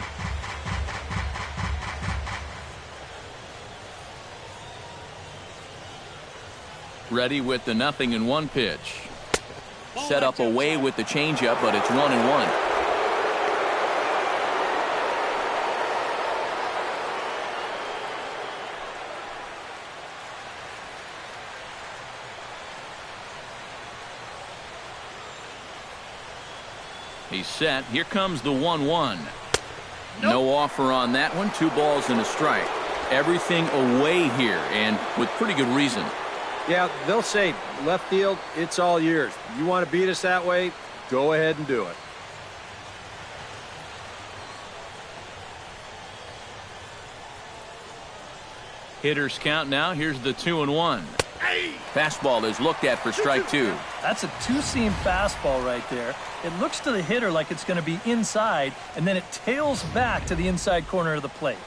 Speaker 1: Ready with the 0-1 pitch. Set up away with the changeup, but it's 1-1. He's set. Here comes the 1-1. No offer on that one. 2 balls and a strike. Everything away here, and with pretty good reason.
Speaker 4: Yeah, they'll say, left field, it's all yours. You want to beat us that way? Go ahead and do it.
Speaker 1: Hitters count now. Here's the 2-1. Fastball is looked at for strike 2.
Speaker 2: That's a two-seam fastball right there. It looks to the hitter like it's going to be inside, and then it tails back to the inside corner of the plate.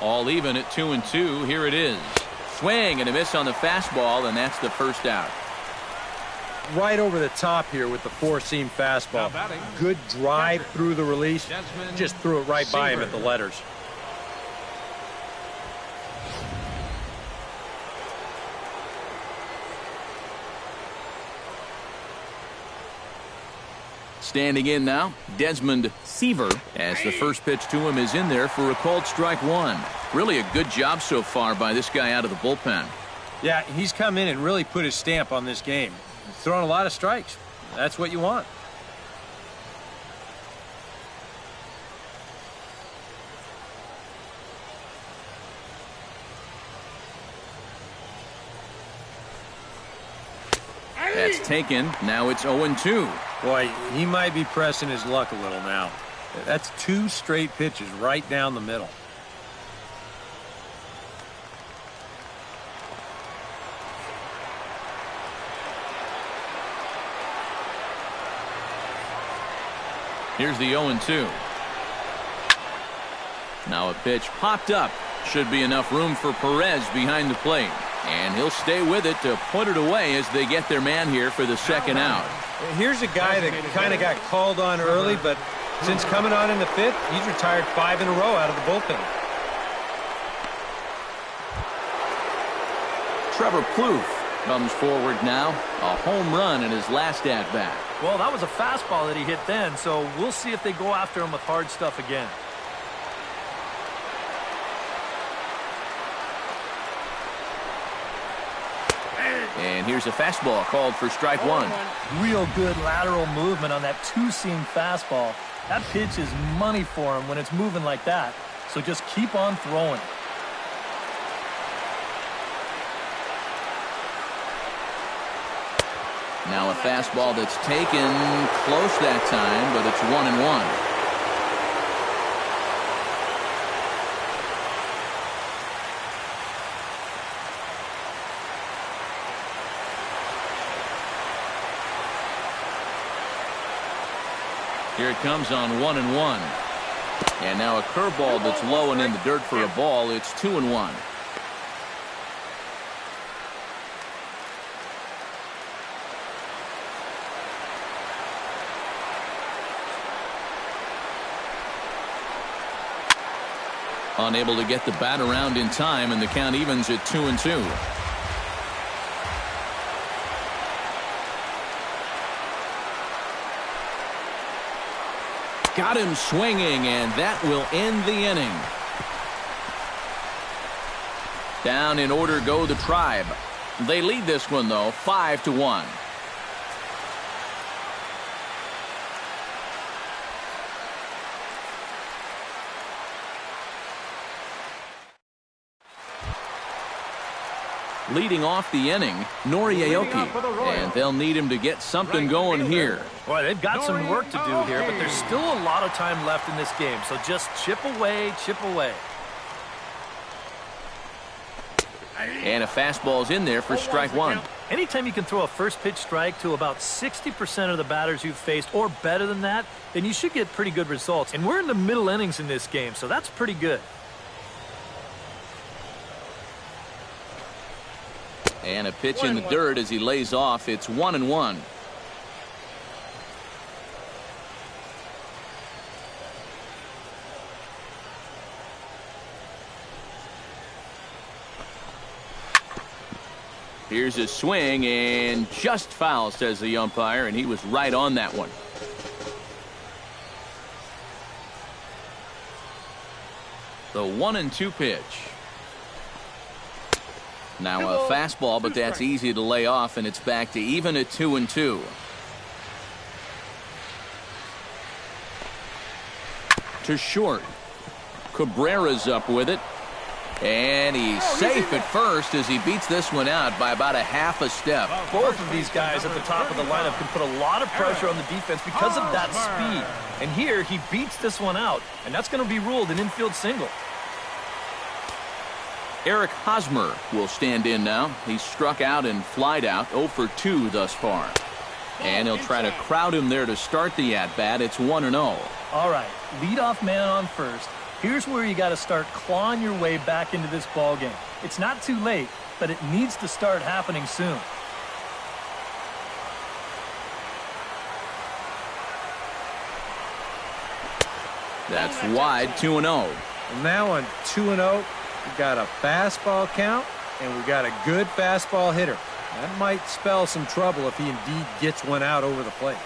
Speaker 1: All even at 2-2. Here it is. Swing and a miss on the fastball, and that's the first out.
Speaker 5: Right over the top here with the 4-seam fastball. Good drive through the release. Just threw it right by him at the letters.
Speaker 1: Standing in now, Desmond Seaver, as the first pitch to him is in there for a called strike 1. Really a good job so far by this guy out of the bullpen.
Speaker 5: Yeah, he's come in and really put his stamp on this game. He's throwing a lot of strikes. That's what you want.
Speaker 1: That's taken. Now it's 0-2.
Speaker 5: Boy, he might be pressing his luck a little now. That's 2 straight pitches right down the middle.
Speaker 1: Here's the 0-2. Now a pitch popped up. Should be enough room for Perez behind the plate. And he'll stay with it to put it away as they get their man here for the second out.
Speaker 5: Here's a guy that kind of got called on early, but since coming on in the 5th, he's retired 5 in a row out of the bullpen.
Speaker 1: Trevor Plouffe comes forward now. A home run in his last at-bat.
Speaker 2: Well, that was a fastball that he hit then, so we'll see if they go after him with hard stuff again.
Speaker 1: And here's a fastball called for strike 1.
Speaker 2: Real good lateral movement on that 2-seam fastball. That pitch is money for him when it's moving like that. So just keep on throwing.
Speaker 1: Now a fastball that's taken close that time, but it's 1-1. Here it comes on 1-1. And now a curveball that's low and in the dirt for a ball. It's 2-1. Unable to get the bat around in time, and the count evens at 2-2. Got him swinging, and that will end the inning. Down in order go the Tribe. They lead this one, though, 5-1. Leading off the inning, Noriaoki, and they'll need him to get something going here.
Speaker 2: Boy, they've got some work to do here, but there's still a lot of time left in this game, so just chip away, chip away.
Speaker 1: And a fastball's in there for strike one.
Speaker 2: Anytime you can throw a first pitch strike to about 60% of the batters you've faced or better than that, then you should get pretty good results. And we're in the middle innings in this game, so that's pretty good.
Speaker 1: And a pitch in the dirt as he lays off. It's 1-1. Here's a swing and just foul, says the umpire, and he was right on that one. The 1-2 pitch. Now a fastball, but that's easy to lay off, and it's back to even at 2-2. To short. Cabrera's up with it. And he's safe at first as he beats this one out by about a half a step.
Speaker 2: Both of these guys at the top of the lineup can put a lot of pressure on the defense because of that speed. And here he beats this one out, and that's going to be ruled an infield single.
Speaker 1: Eric Hosmer will stand in now. He's struck out and flied out, 0 for 2 thus far. And he'll try to crowd him there to start the at-bat. It's 1-0.
Speaker 2: All right, leadoff man on first. Here's where you got to start clawing your way back into this ball game. It's not too late, but it needs to start happening soon.
Speaker 1: That's wide, 2-0.
Speaker 5: And now on 2-0, we got a fastball count, and we got a good fastball hitter. That might spell some trouble if he indeed gets one out over the plate.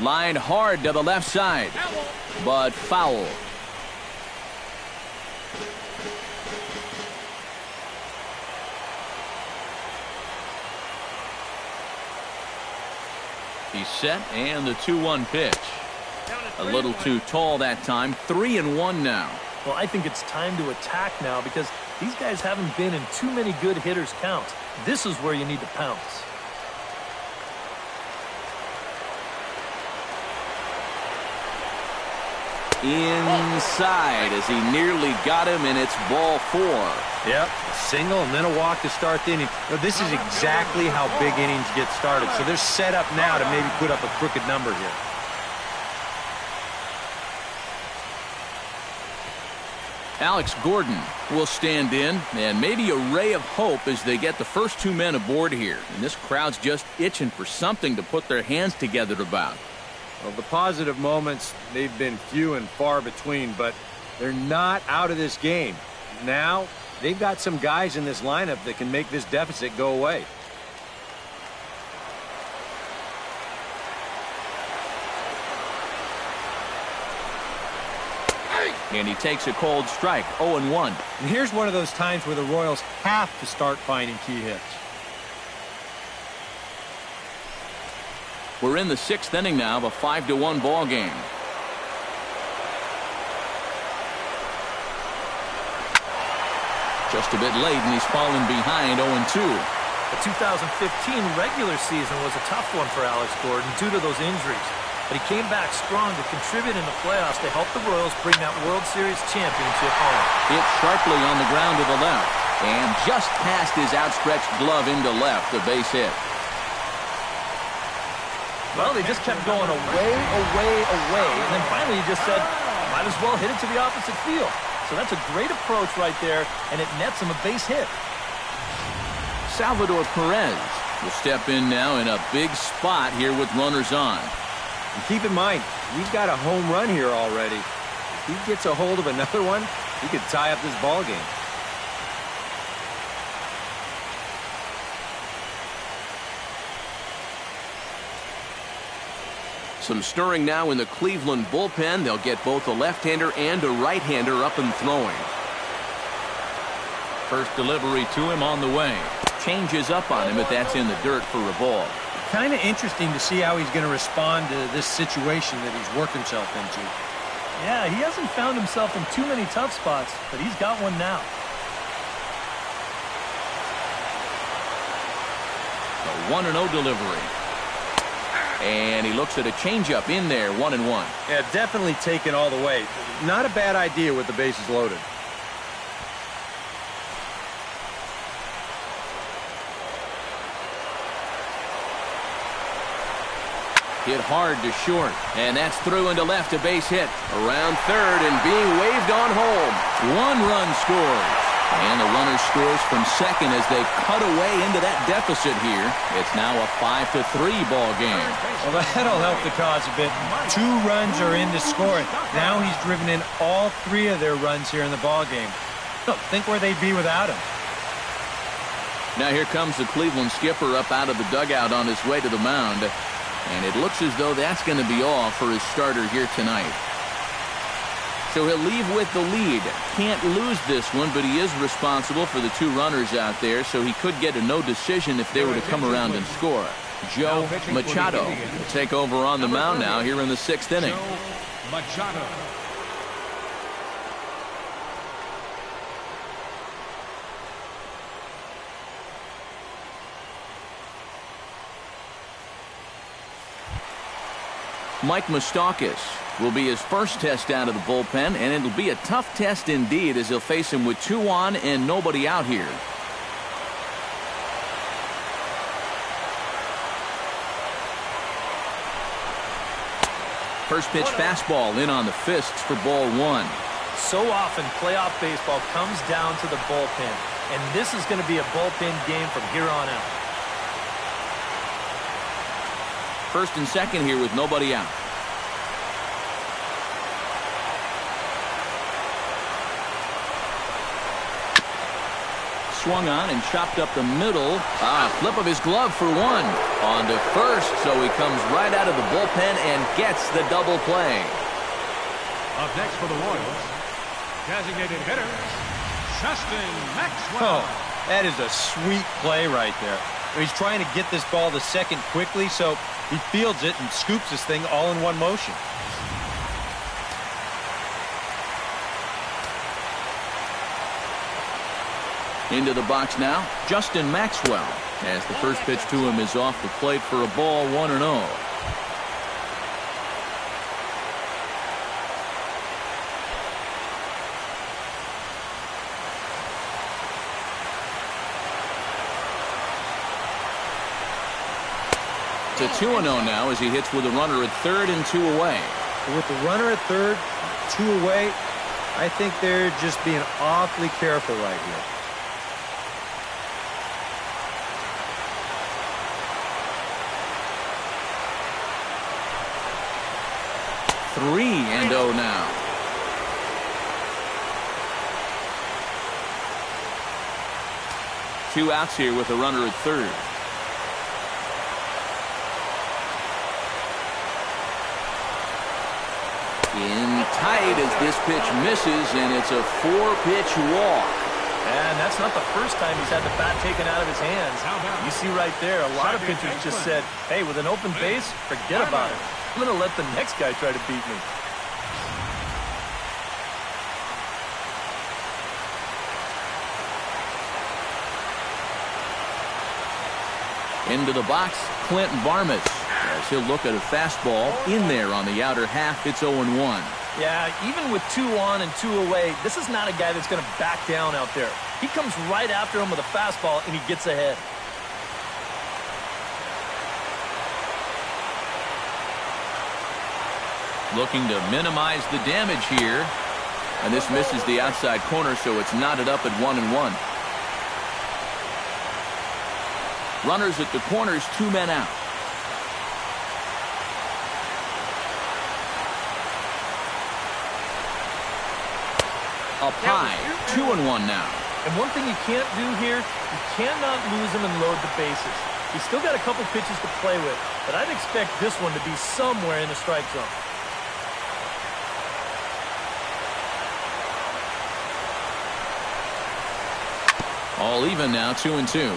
Speaker 1: Line hard to the left side, but foul. He's set, and the 2-1 pitch. A little too tall that time. 3-1 now.
Speaker 2: Well, I think it's time to attack now because these guys haven't been in too many good hitters' counts. This is where you need to pounce.
Speaker 1: Inside as he nearly got him, and it's ball 4.
Speaker 5: Yep, a single and then a walk to start the inning. This is exactly how big innings get started. So they're set up now to maybe put up a crooked number here.
Speaker 1: Alex Gordon will stand in, and maybe a ray of hope as they get the first 2 men aboard here. And this crowd's just itching for something to put their hands together about.
Speaker 6: Well, the positive moments, they've been few and far between, but they're not out of this game. Now, they've got some guys in this lineup that can make this deficit go away.
Speaker 1: And he takes a cold strike, 0-1.
Speaker 5: And here's one of those times where the Royals have to start finding key hits.
Speaker 1: We're in the 6th inning now of a 5-1 ball game. Just a bit late, and he's fallen behind 0-2.
Speaker 2: The 2015 regular season was a tough one for Alex Gordon due to those injuries. But he came back strong to contribute in the playoffs to help the Royals bring that World Series championship home.
Speaker 1: Hit sharply on the ground to the left, and just past his outstretched glove into left, a base hit.
Speaker 2: Well, they just kept going away, and then finally he just said, might as well hit it to the opposite field. So that's a great approach right there, and it nets him a base hit.
Speaker 1: Salvador Perez will step in now in a big spot here with runners on.
Speaker 6: And keep in mind, he's got a home run here already. If he gets a hold of another one, he could tie up this ball game.
Speaker 1: Some stirring now in the Cleveland bullpen. They'll get both a left-hander and a right-hander up and throwing. First delivery to him on the way. Changes up on him, but that's in the dirt for a ball.
Speaker 5: Kind of interesting to see how he's going to respond to this situation that he's worked himself into.
Speaker 2: Yeah, he hasn't found himself in too many tough spots, but he's got one now.
Speaker 1: The 1-0 delivery. And he looks at a changeup in there, 1-1.
Speaker 6: Yeah, definitely taken all the way. Not a bad idea with the bases loaded.
Speaker 1: Hit hard to short, and that's through into left, a base hit. Around third and being waved on home. 1 run scores. And the runner scores from second as they cut away into that deficit here. It's now a 5-3 ball game.
Speaker 5: Well, that'll help the cause a bit. 2 runs are in to score it. Now he's driven in all 3 of their runs here in the ball game. Think where they'd be without him.
Speaker 1: Now here comes the Cleveland skipper up out of the dugout on his way to the mound. And it looks as though that's going to be all for his starter here tonight. So he'll leave with the lead. Can't lose this one, but he is responsible for the 2 runners out there, so he could get a no decision if they were to come around and score. Joe Machado will take over on the mound now here in the 6th inning.
Speaker 3: Machado.
Speaker 1: Mike Moustakas will be his first test out of the bullpen, and it'll be a tough test indeed as he'll face him with 2 on and nobody out here. First pitch fastball in on the fists for ball 1.
Speaker 2: So often playoff baseball comes down to the bullpen, and this is going to be a bullpen game from here on out.
Speaker 1: First and second here with nobody out. Swung on and chopped up the middle. Flip of his glove for 1. On to first, so he comes right out of the bullpen and gets the double play.
Speaker 3: Up next for the Royals, designated hitter, Justin Maxwell.
Speaker 5: Oh, that is a sweet play right there. He's trying to get this ball to second quickly, so he fields it and scoops this thing all in one motion.
Speaker 1: Into the box now, Justin Maxwell, as the first pitch to him is off the plate for a ball, 1-0. It's a 2-0 now as he hits with a runner at third and 2 away.
Speaker 5: With the runner at third, 2 away, I think they're just being awfully careful right here.
Speaker 1: Three and 0 now. Two outs here with a runner at third. In tight as this pitch misses, and it's a 4-pitch walk.
Speaker 2: And that's not the first time he's had the bat taken out of his hands. You see right there, a lot of pitchers just said, hey, with an open base, forget about it. I'm going to let the next guy try to beat me.
Speaker 1: Into the box, Clint Barmes, as he'll look at a fastball in there on the outer half. It's 0-1.
Speaker 2: Yeah, even with 2 on and 2 away, this is not a guy that's going to back down out there. He comes right after him with a fastball, and he gets ahead.
Speaker 1: Looking to minimize the damage here. And this misses the outside corner, so it's knotted up at 1-1. Runners at the corners, 2 men out. Up high, 2-1 now.
Speaker 2: And one thing you can't do here, you cannot lose him and load the bases. He's still got a couple pitches to play with, but I'd expect this one to be somewhere in the strike zone.
Speaker 1: All even now, 2-2.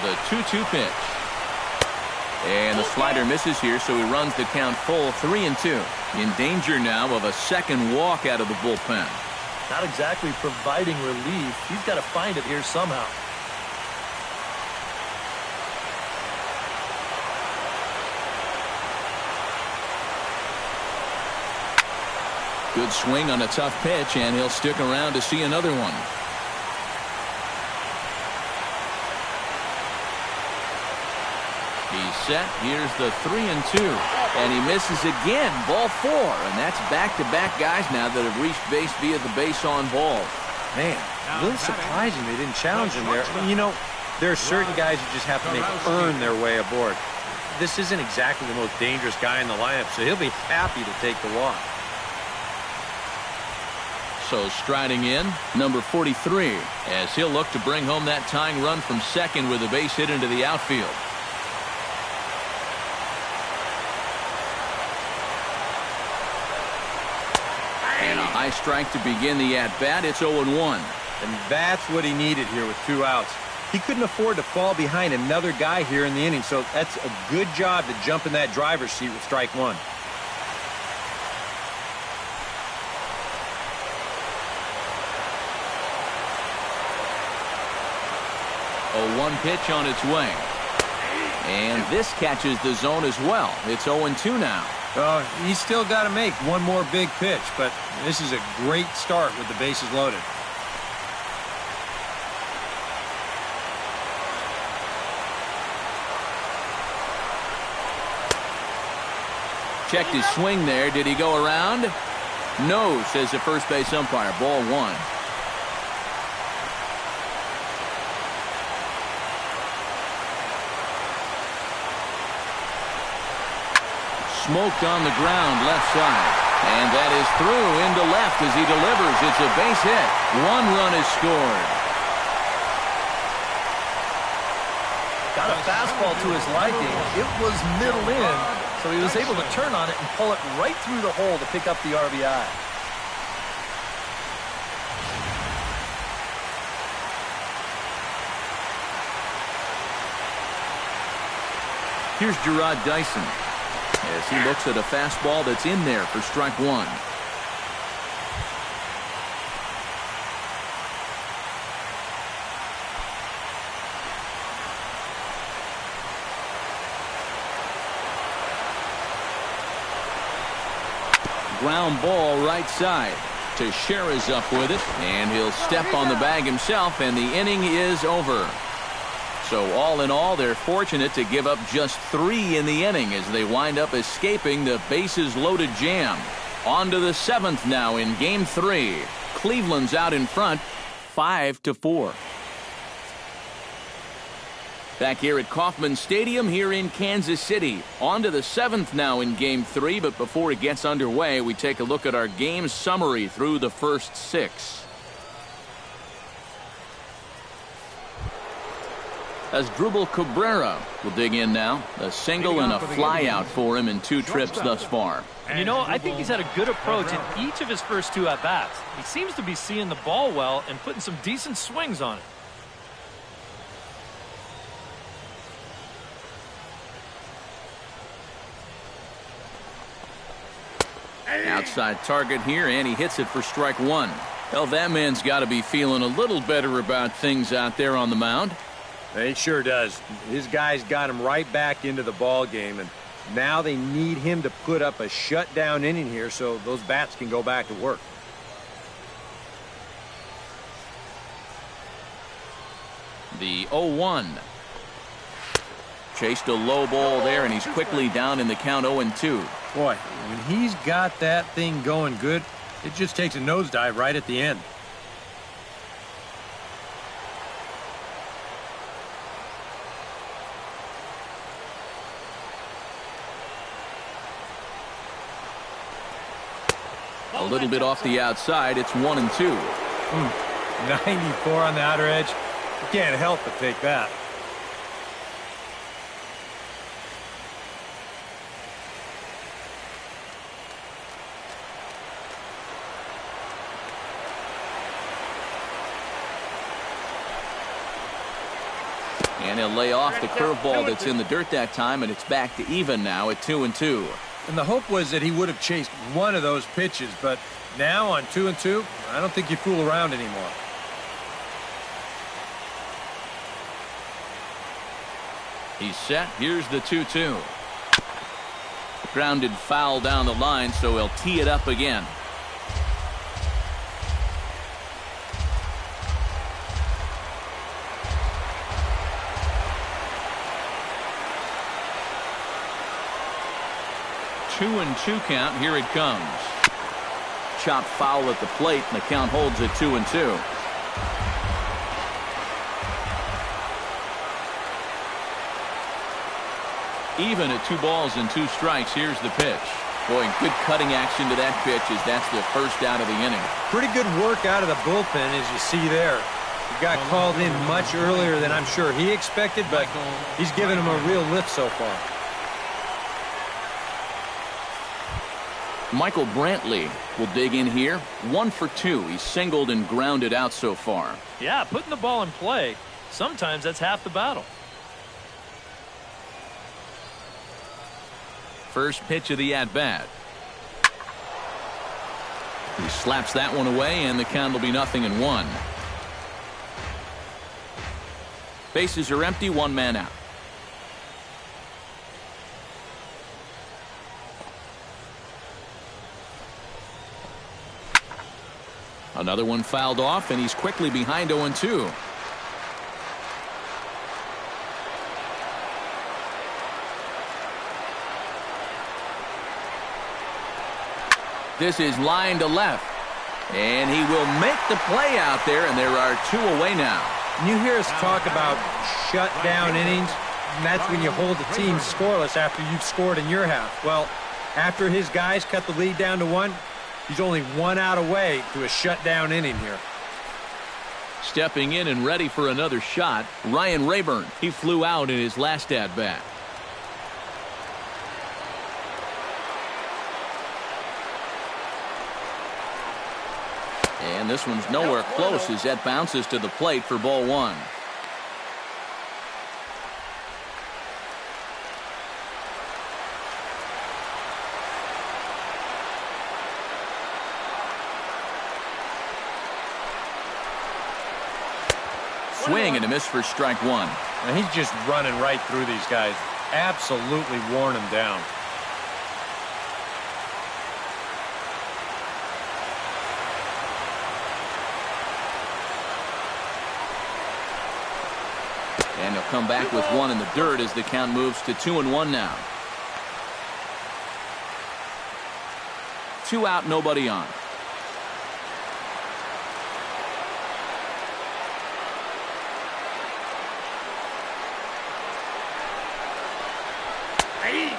Speaker 1: The 2-2 pitch. And the slider misses here, so he runs the count full 3-2. In danger now of a second walk out of the bullpen.
Speaker 2: Not exactly providing relief. He's got to find it here somehow.
Speaker 1: Good swing on a tough pitch, and he'll stick around to see another one. He's set. Here's the 3-2. And he misses again. Ball 4. And that's back-to-back guys now that have reached base via the base-on ball.
Speaker 6: Man, a little surprising they didn't challenge him there. You know, there are certain guys who just have to earn their way aboard. This isn't exactly the most dangerous guy in the lineup, so he'll be happy to take the walk.
Speaker 1: So striding in, number 43, as he'll look to bring home that tying run from second with a base hit into the outfield. And a high strike to begin the at-bat. It's 0-1.
Speaker 6: And that's what he needed here with 2 outs. He couldn't afford to fall behind another guy here in the inning, so that's a good job to jump in that driver's seat with strike 1.
Speaker 1: 0-1 pitch on its way. And this catches the zone as well. It's 0-2 now.
Speaker 6: He's still got to make one more big pitch, but this is a great start with the bases loaded.
Speaker 1: Checked his swing there. Did he go around? No, says the first base umpire. Ball 1. Smoked on the ground left side. And that is through into left as he delivers. It's a base hit. 1 run is scored.
Speaker 2: Got a fastball to his liking. It was middle in, so he was able to turn on it and pull it right through the hole to pick up the RBI.
Speaker 1: Here's Gerard Dyson as he looks at a fastball that's in there for strike 1. Ground ball right side. Teixeira's up with it, and he'll step on the bag himself, and the inning is over. So all in all, they're fortunate to give up just 3 in the inning as they wind up escaping the bases-loaded jam. On to the 7th now in Game 3. Cleveland's out in front, 5-4. Back here at Kauffman Stadium here in Kansas City. On to the 7th now in Game 3, but before it gets underway, we take a look at our game summary through the first 6. Asdrubal Cabrera will dig in now. A single and a fly out for him in 2 trips thus far.
Speaker 2: And you know, I think he's had a good approach in each of his first 2 at-bats. He seems to be seeing the ball well and putting some decent swings on it.
Speaker 1: Outside target here, and he hits it for strike 1. Well, that man's got to be feeling a little better about things out there on the mound.
Speaker 6: He sure does. His guys got him right back into the ball game, and now they need him to put up a shutdown inning here so those bats can go back to work.
Speaker 1: The 0-1. Chased a low ball there, and he's quickly down in the count 0-2.
Speaker 6: Boy, when he's got that thing going good, it just takes a nosedive right at the end.
Speaker 1: A little bit off the outside. It's 1-2.
Speaker 6: 94 on the outer edge. You can't help but take that.
Speaker 1: And he'll lay off the curveball that's in the dirt that time, and it's back to even now at 2-2.
Speaker 5: And the hope was that he would have chased one of those pitches, but now on 2-2, I don't think you fool around anymore.
Speaker 1: He's set. Here's the 2-2. Grounded foul down the line, so he'll tee it up again. Two and two count. Here it comes. Chop foul at the plate, and the count holds at 2-2. Even at 2 balls and 2 strikes. Here's the pitch. Boy, good cutting action to that pitch as that's the first out of the inning.
Speaker 5: Pretty good work out of the bullpen, as you see there. He got called in much earlier than I'm sure he expected, but he's given him a real lift so far.
Speaker 1: Michael Brantley will dig in here. 1 for 2. He's singled and grounded out so far.
Speaker 2: Yeah, putting the ball in play, sometimes that's half the battle.
Speaker 1: First pitch of the at-bat. He slaps that one away, and the count will be 0-1. Bases are empty, 1 man out. Another one fouled off, and he's quickly behind 0-2. This is line to left. And he will make the play out there, and there are 2 away now.
Speaker 5: And you hear us talk about shutdown innings, and that's when you hold the team scoreless after you've scored in your half. Well, after his guys cut the lead down to 1, he's only 1 out away to a shutdown inning here.
Speaker 1: Stepping in and ready for another shot, Ryan Rayburn. He flew out in his last at-bat. And this one's nowhere close as that bounces to the plate for ball 1. Swing and a miss for strike 1.
Speaker 5: And he's just running right through these guys. Absolutely worn them down.
Speaker 1: And he'll come back with 1 in the dirt as the count moves to 2-1 now. 2 out, nobody on.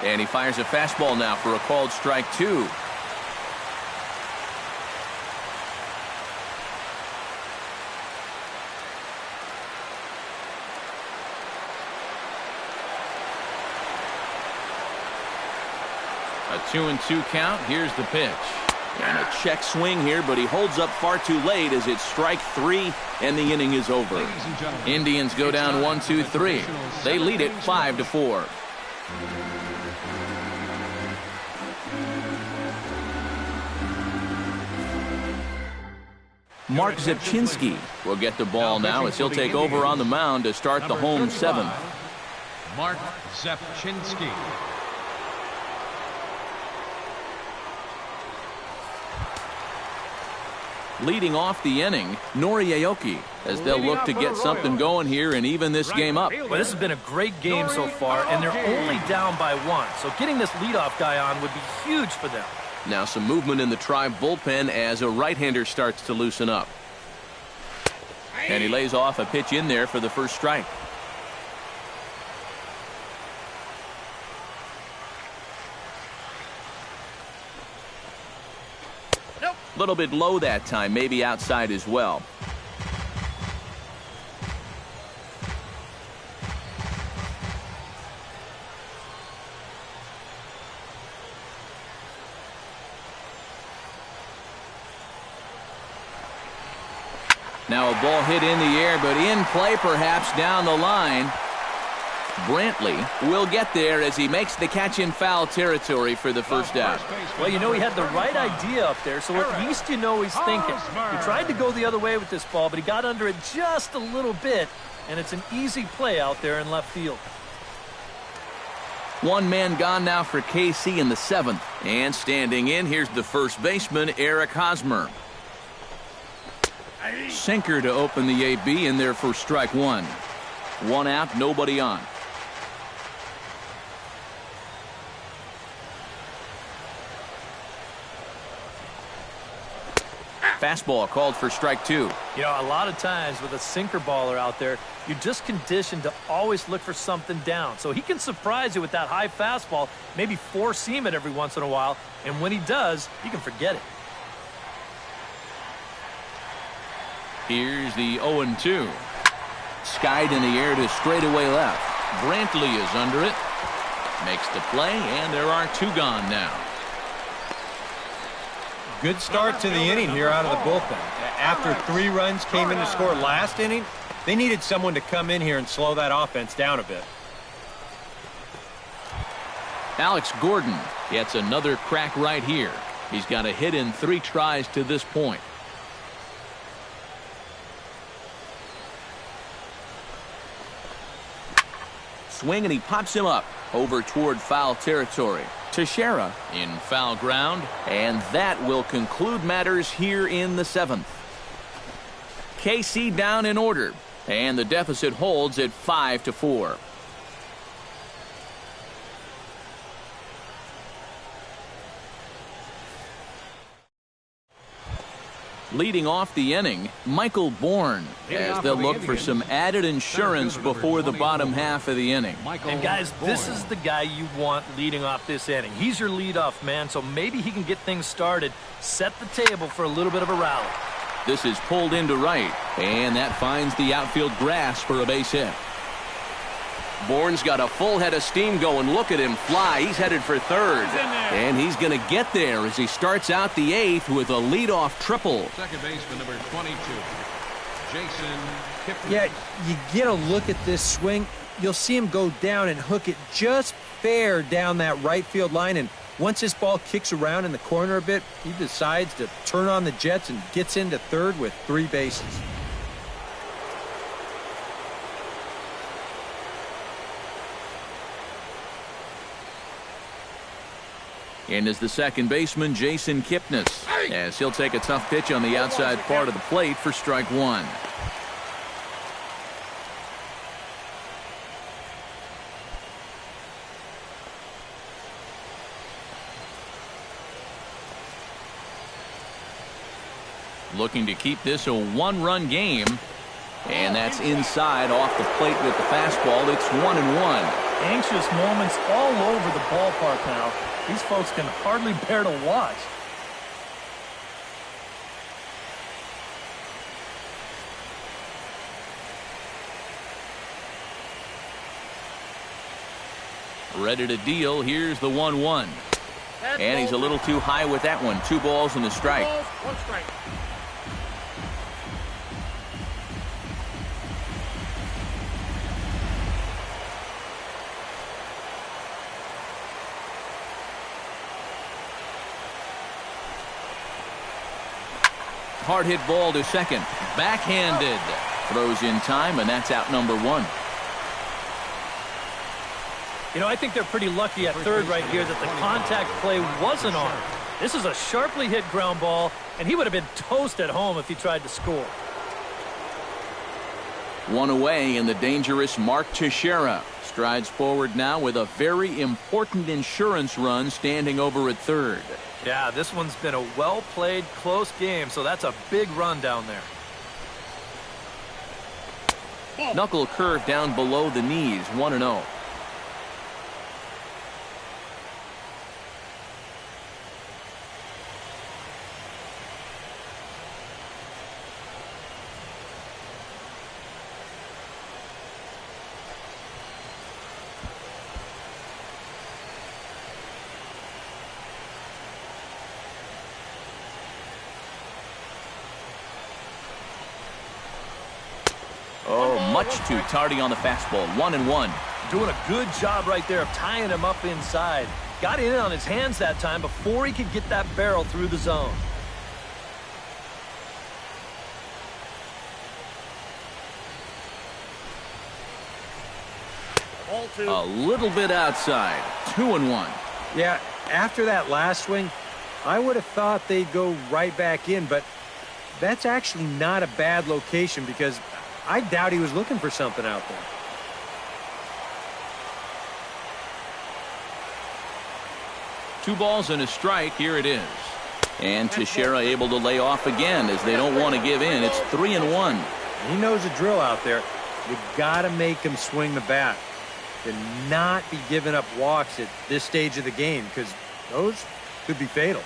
Speaker 1: And he fires a fastball now for a called strike 2. A 2-2 count. Here's the pitch. And a check swing here, but he holds up far too late as it's strike 3 and the inning is over. Indians go down 1-2-3. They lead it 5-4. Mark Zepchinski will get the ball now as he'll take over on the mound to start the home 7th.
Speaker 3: Mark Zepchinski.
Speaker 1: Leading off the inning, Nori Aoki, as they'll look to get something going here and even this game up.
Speaker 2: Well, this has been a great game so far, and they're only down by 1. So getting this leadoff guy on would be huge for them.
Speaker 1: Now some movement in the Tribe bullpen as a right-hander starts to loosen up. And he lays off a pitch in there for the first strike. A little bit low that time, maybe outside as well. Now a ball hit in the air, but in play perhaps down the line. Brantley will get there as he makes the catch in foul territory for the first down.
Speaker 2: Well, you know, he had the right idea up there, so at least you know he's thinking. He tried to go the other way with this ball, but he got under it just a little bit, and it's an easy play out there in left field.
Speaker 1: One man gone now for KC in the 7th. And standing in, here's the first baseman, Eric Hosmer. Sinker to open the AB in there for strike one. One out, nobody on. Fastball called for strike two.
Speaker 2: You know, a lot of times with a sinker baller out there, you're just conditioned to always look for something down. So he can surprise you with that high fastball, maybe four-seam it every once in a while, and when he does, you can forget it.
Speaker 1: Here's the 0-2. Skied in the air to straightaway left. Brantley is under it. Makes the play, and there are two gone now.
Speaker 5: Good start to the inning here out of the bullpen. After 3 runs came in to score last inning, they needed someone to come in here and slow that offense down a bit.
Speaker 1: Alex Gordon gets another crack right here. He's got a hit in 3 tries to this point. Swing, and he pops him up over toward foul territory. Teixeira in foul ground, and that will conclude matters here in the 7th. KC down in order, and the deficit holds at 5-4. Leading off the inning, Michael Bourne, as they'll look for some added insurance before the bottom half of the inning.
Speaker 2: And guys, this is the guy you want leading off this inning. He's your leadoff man, so maybe he can get things started, set the table for a little bit of a rally.
Speaker 1: This is pulled into right, and that finds the outfield grass for a base hit. Bourne's got a full head of steam going. Look at him fly. He's headed for third. And he's going to get there as he starts out the 8th with a leadoff triple.
Speaker 3: Second baseman number 22, Jason Kipnis.
Speaker 5: Yeah, you get a look at this swing. You'll see him go down and hook it just fair down that right field line. And once this ball kicks around in the corner a bit, he decides to turn on the jets and gets into third with 3 bases.
Speaker 1: And is the second baseman, Jason Kipnis, as he'll take a tough pitch on the outside part of the plate for strike one. Looking to keep this a 1-run game. And that's inside off the plate with the fastball. It's 1-1.
Speaker 2: Anxious moments all over the ballpark now. These folks can hardly bear to watch.
Speaker 1: Ready to deal. Here's the 1-1. And he's a little too high with that one. 2 balls and a strike.
Speaker 7: 1 strike.
Speaker 1: Hard hit ball to second. Backhanded. Throws in time, and that's out number 1.
Speaker 2: You know, I think they're pretty lucky at third right here that the contact play wasn't on. This is a sharply hit ground ball, and he would have been toast at home if he tried to score.
Speaker 1: 1 away, and the dangerous Mark Teixeira strides forward now with a very important insurance run standing over at third.
Speaker 2: Yeah, this one's been a well-played, close game, so that's a big run down there.
Speaker 1: Knuckle curve down below the knees, 1-0. Much too tardy on the fastball. 1-1.
Speaker 2: doing a good job right there of tying him up inside. Got in on his hands that time before he could get that barrel through the zone.
Speaker 1: A little bit outside. 2-1.
Speaker 5: Yeah, after that last swing, I would have thought they'd go right back in, but that's actually not a bad location because I doubt he was looking for something out there.
Speaker 1: Two balls and a strike. Here it is. And Teixeira able to lay off again as they don't want to give in. It's 3-1.
Speaker 5: He knows the drill out there. You got to make him swing the bat. To not be giving up walks at this stage of the game because those could be fatal.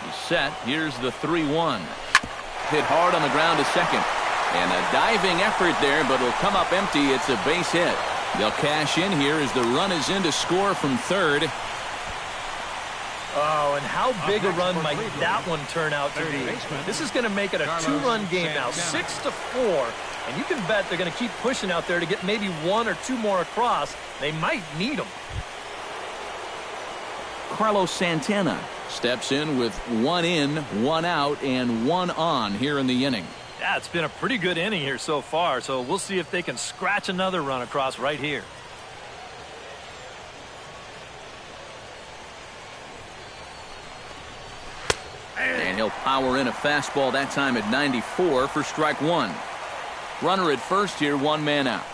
Speaker 1: He's set. Here's the 3-1. Hit hard on the ground to second. And a diving effort there, but it'll come up empty. It's a base hit. They'll cash in here as the run is in to score from third.
Speaker 2: Oh, and how big a run might that one turn out to be? This is going to make it a two-run game now, 6-4. And you can bet they're going to keep pushing out there to get maybe one or two more across. They might need them.
Speaker 1: Carlos Santana steps in with 1 in, 1 out, and 1 on here in the inning.
Speaker 2: Yeah, it's been a pretty good inning here so far, so we'll see if they can scratch another run across right here.
Speaker 1: And he'll power in a fastball that time at 94 for strike 1. Runner at first here, 1 man out.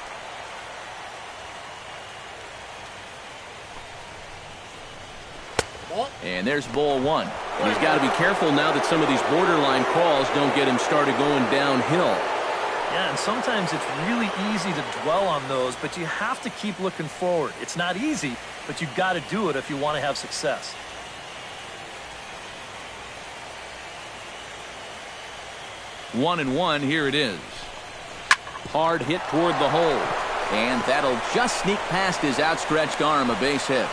Speaker 1: And there's ball 1. And he's got to be careful now that some of these borderline calls don't get him started going downhill.
Speaker 2: Yeah, and sometimes it's really easy to dwell on those, but you have to keep looking forward. It's not easy, but you've got to do it if you want to have success.
Speaker 1: One and one, here it is. Hard hit toward the hole. And that'll just sneak past his outstretched arm, a base hit.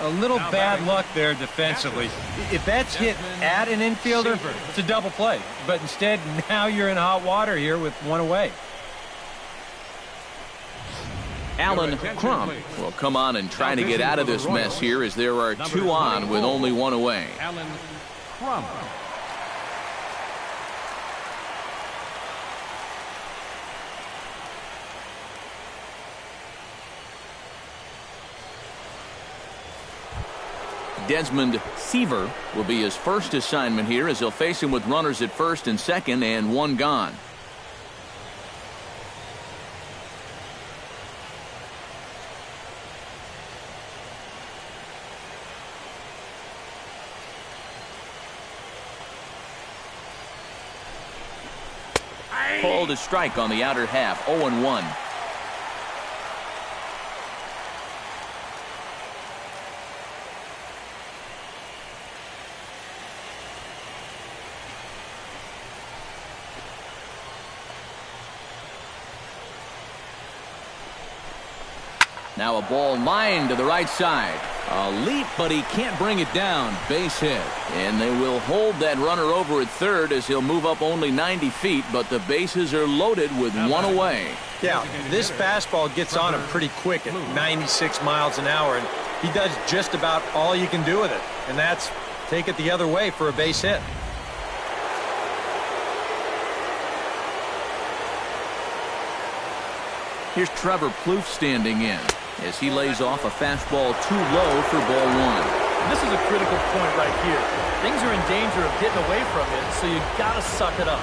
Speaker 5: A little bad luck there defensively. If that's hit at an infielder, it's a double play. But instead, now you're in hot water here with 1 away.
Speaker 1: Alan Crump will come on and try to get out of this mess here as there are 2 on with only 1 away.
Speaker 3: Alan Crump.
Speaker 1: Desmond Seaver will be his first assignment here as he'll face him with runners at first and second and 1 gone. Called a strike on the outer half, 0-1. Now a ball lined to the right side. A leap, but he can't bring it down. Base hit. And they will hold that runner over at third as he'll move up only 90 feet, but the bases are loaded with 1 away.
Speaker 5: Yeah, this fastball gets on him pretty quick at 96 miles an hour, and he does just about all you can do with it, and that's take it the other way for a base hit.
Speaker 1: Here's Trevor Plouffe standing in as he lays off a fastball too low for ball 1.
Speaker 2: And this is a critical point right here. Things are in danger of getting away from it, so you got to suck it up.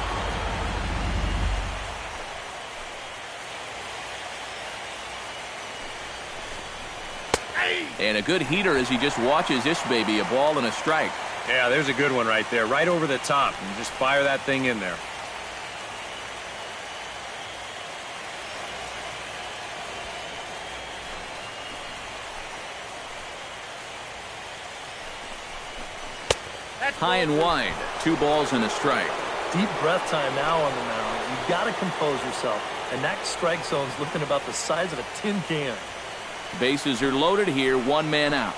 Speaker 1: And a good heater as he just watches this baby, a ball and a strike.
Speaker 5: Yeah, there's a good one right there, right over the top. And just fire that thing in there.
Speaker 1: High and wide, 2 balls and a strike.
Speaker 2: Deep breath time now on the mound. You've got to compose yourself. And that strike zone's looking about the size of a tin can.
Speaker 1: Bases are loaded here, 1 man out.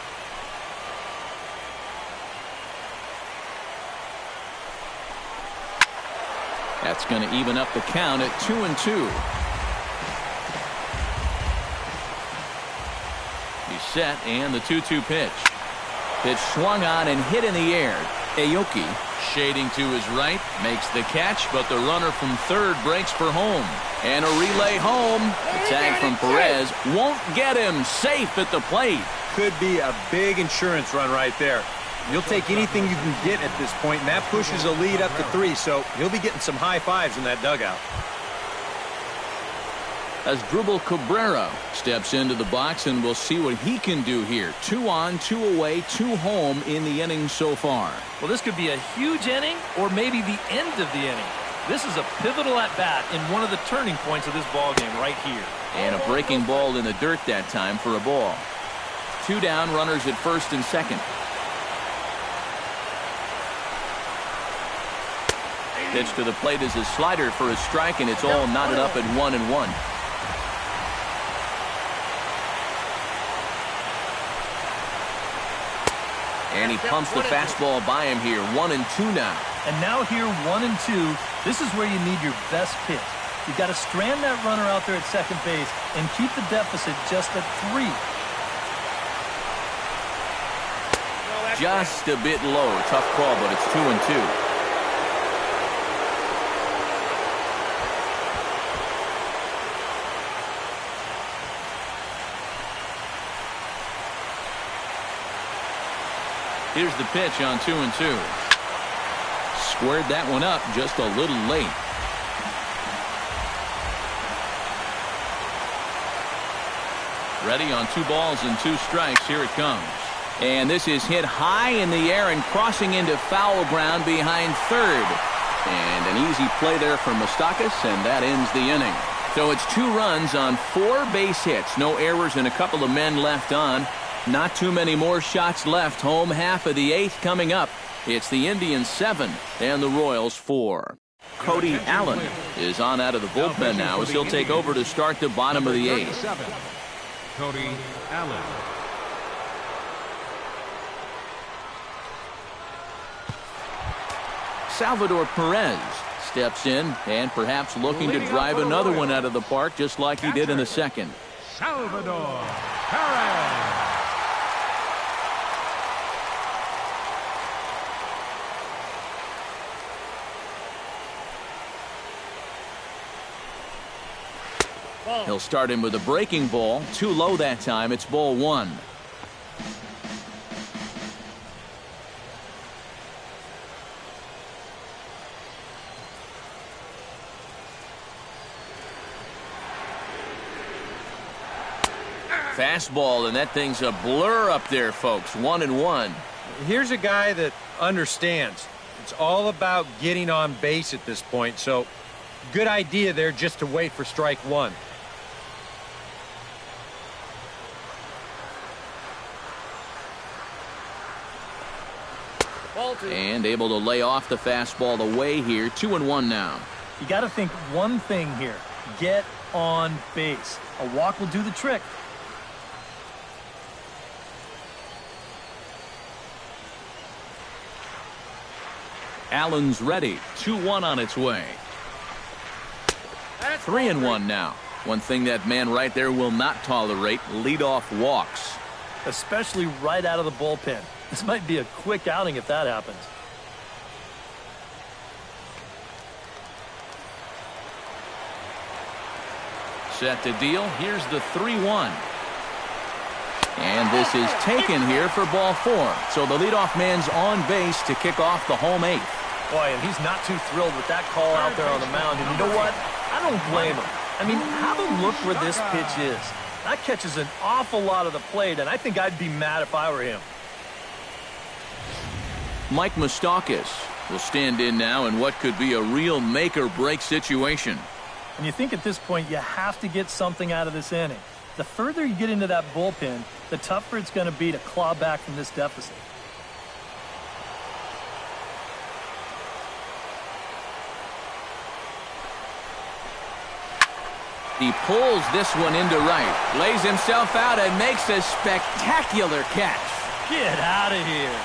Speaker 1: That's going to even up the count at 2-2. He's set, and the 2-2 pitch. Pitch swung on and hit in the air. Aoki shading to his right, makes the catch, but the runner from third breaks for home. And a relay home. The tag from Perez won't get him. Safe at the plate.
Speaker 6: Could be a big insurance run right there. You'll take anything you can get at this point, and that pushes a lead up to 3, so he'll be getting some high fives in that dugout.
Speaker 1: As Drupal Cabrera steps into the box, and we'll see what he can do here. 2 on, 2 away, 2 home in the inning so far.
Speaker 2: Well, this could be a huge inning or maybe the end of the inning. This is a pivotal at-bat in one of the turning points of this ballgame right here.
Speaker 1: And a breaking ball in the dirt that time for a ball. 2 down, runners at first and second. Pitch to the plate is a slider for a strike, and it's all knotted up at 1-1. And he pumps the fastball by him here. 1-2 now.
Speaker 2: And now here, 1-2. This is where you need your best pitch. You've got to strand that runner out there at second base and keep the deficit just at 3.
Speaker 1: Just a bit low. Tough call, but it's 2-2. Here's the pitch on 2-2. Squared that one up just a little late. Ready on 2 balls and 2 strikes. Here it comes. And this is hit high in the air and crossing into foul ground behind third. And an easy play there for Moustakas, and that ends the inning. So it's 2 runs on 4 base hits. No errors and a couple of men left on. Not too many more shots left. Home half of the 8th coming up. It's the Indians 7 and the Royals 4. Cody Allen is on out of the bullpen now as he'll take over to start the bottom of the 8th.
Speaker 3: Cody Allen.
Speaker 1: Salvador Perez steps in and perhaps looking to drive another one out of the park just like he did in the second.
Speaker 3: Salvador Perez.
Speaker 1: He'll start him with a breaking ball. Too low that time. It's ball 1. Fastball, and that thing's a blur up there, folks. 1-1.
Speaker 6: Here's a guy that understands. It's all about getting on base at this point, so good idea there just to wait for strike 1.
Speaker 1: And able to lay off the fastball away here. 2-1 now.
Speaker 2: You got to think one thing here. Get on base. A walk will do the trick.
Speaker 1: Allen's ready. 2-1 on its way. 3-1 now. One thing that man right there will not tolerate, leadoff walks.
Speaker 2: Especially right out of the bullpen. This might be a quick outing if that happens.
Speaker 1: Set to deal. Here's the 3-1. And this is taken here for ball 4. So the leadoff man's on base to kick off the home 8th.
Speaker 2: Boy, and he's not too thrilled with that call out there on the mound. And you know what? I don't blame him. I mean, have a look where this pitch is. That catches an awful lot of the plate, and I think I'd be mad if I were him.
Speaker 1: Mike Moustakas will stand in now in what could be a real make-or-break situation.
Speaker 2: And you think at this point you have to get something out of this inning. The further you get into that bullpen, the tougher it's going to be to claw back from this deficit.
Speaker 1: He pulls this one into right, lays himself out and makes a spectacular catch.
Speaker 2: Get out of here.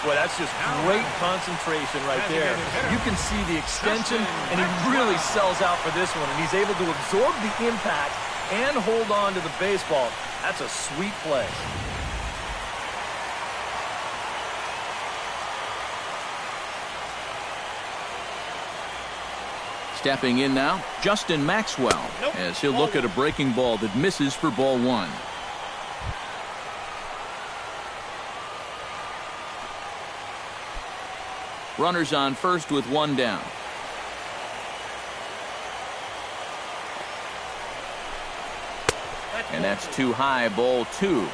Speaker 2: Boy, that's just great concentration right there. You can see the extension, and he really sells out for this one, and he's able to absorb the impact and hold on to the baseball. That's a sweet play.
Speaker 1: Stepping in now, Justin Maxwell, as he'll look at a breaking ball that misses for ball one. Runners on first with one down. And that's too high, ball two.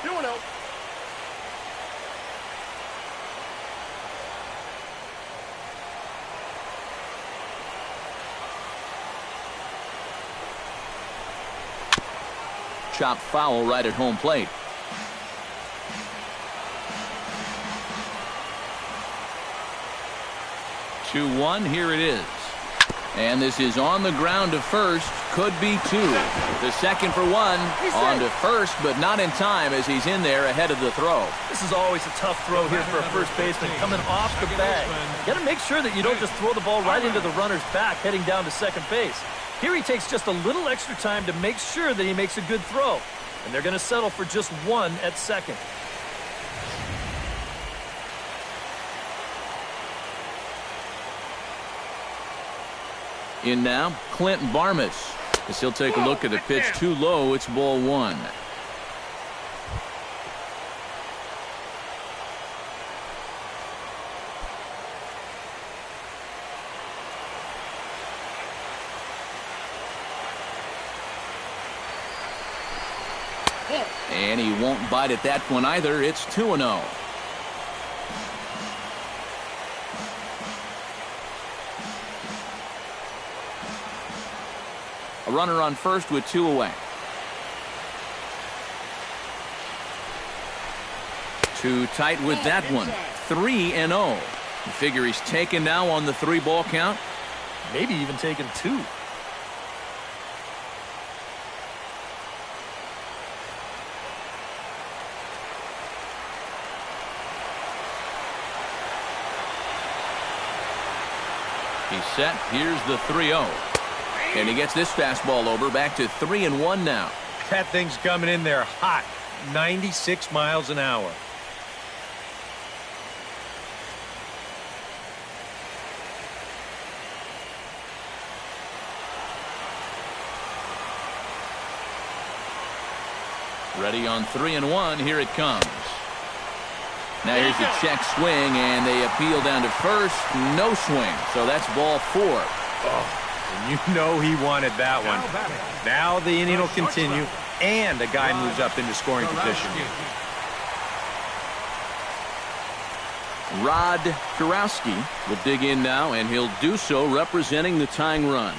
Speaker 1: Chopped foul right at home plate. Two one, here it is. And this is on the ground to first. Could be two. The second for one. On to first, but not in time as he's in there ahead of the throw.
Speaker 2: This is always a tough throw here for a first baseman coming off the bag. You got to make sure that you don't just throw the ball right into the runner's back heading down to second base. Here he takes just a little extra time to make sure that he makes a good throw. And they're going to settle for just one at second.
Speaker 1: In now, Clint Barmas. As he'll take a look at the pitch too low, it's ball one. And he won't bite at that one either. It's 2-0. A runner on first with two away. Too tight with that one. 3-0. You figure he's taken now on the 3-ball count?
Speaker 2: Maybe even taken two.
Speaker 1: He's set. Here's the 3-0. And he gets this fastball over. Back to 3-1 now.
Speaker 5: That thing's coming in there hot. 96 miles an hour.
Speaker 1: Ready on 3-1. Here it comes. Now here's a check swing, and they appeal down to first. No swing. So that's ball four.
Speaker 5: Oh. And you know he wanted that one. Now the inning will continue, and a guy moves up into scoring position.
Speaker 1: Rod Kurowski will dig in now, and he'll do so representing the tying run.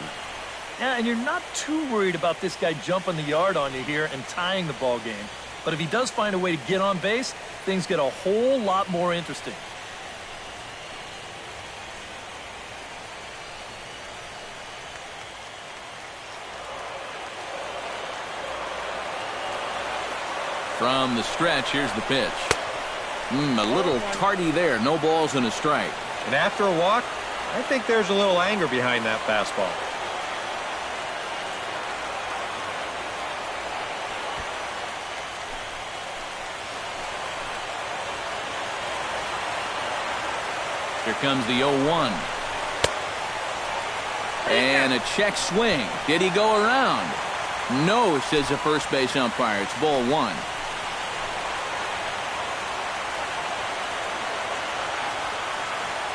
Speaker 2: Yeah, and you're not too worried about this guy jumping the yard on you here and tying the ball game. But if he does find a way to get on base, things get a whole lot more interesting.
Speaker 1: From the stretch, here's the pitch. A little tardy there. No balls and a strike.
Speaker 5: And after a walk, I think there's a little anger behind that fastball.
Speaker 1: Here comes the 0-1. And a check swing. Did he go around? No, says the first base umpire. It's ball one.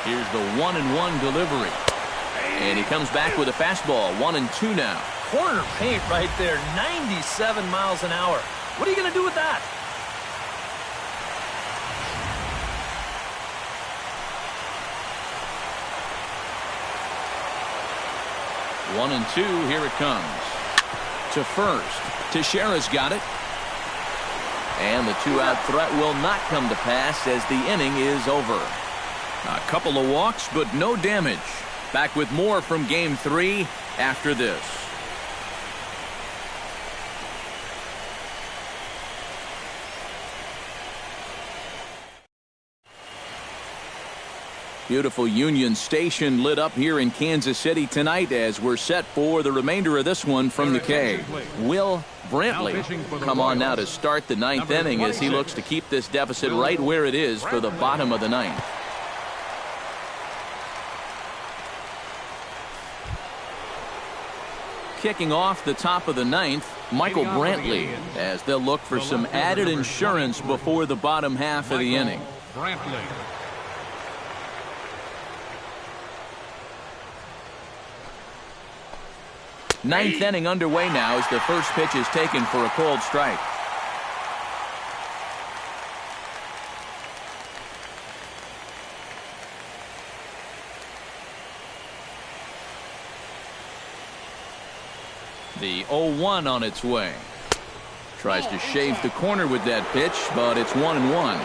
Speaker 1: Here's the 1-1 delivery. And he comes back with a fastball. 1-2 now.
Speaker 2: Corner paint right there. 97 miles an hour. What are you going to do with that?
Speaker 1: One and two. Here it comes. To first. Teixeira's got it. And the two-out threat will not come to pass as the inning is over. A couple of walks, but no damage. Back with more from Game 3 after this. Beautiful Union Station lit up here in Kansas City tonight as we're set for the remainder of this one from the K. Will Brantley come on now to start the ninth inning as he looks to keep this deficit right where it is for the bottom of the ninth. Kicking off the top of the ninth, Michael Brantley, as they'll look for some added insurance before the bottom half of the inning.
Speaker 3: Brantley.
Speaker 1: Ninth inning underway now as the first pitch is taken for a called strike. The 0-1 on its way. Tries to shave the corner with that pitch, but it's 1-1.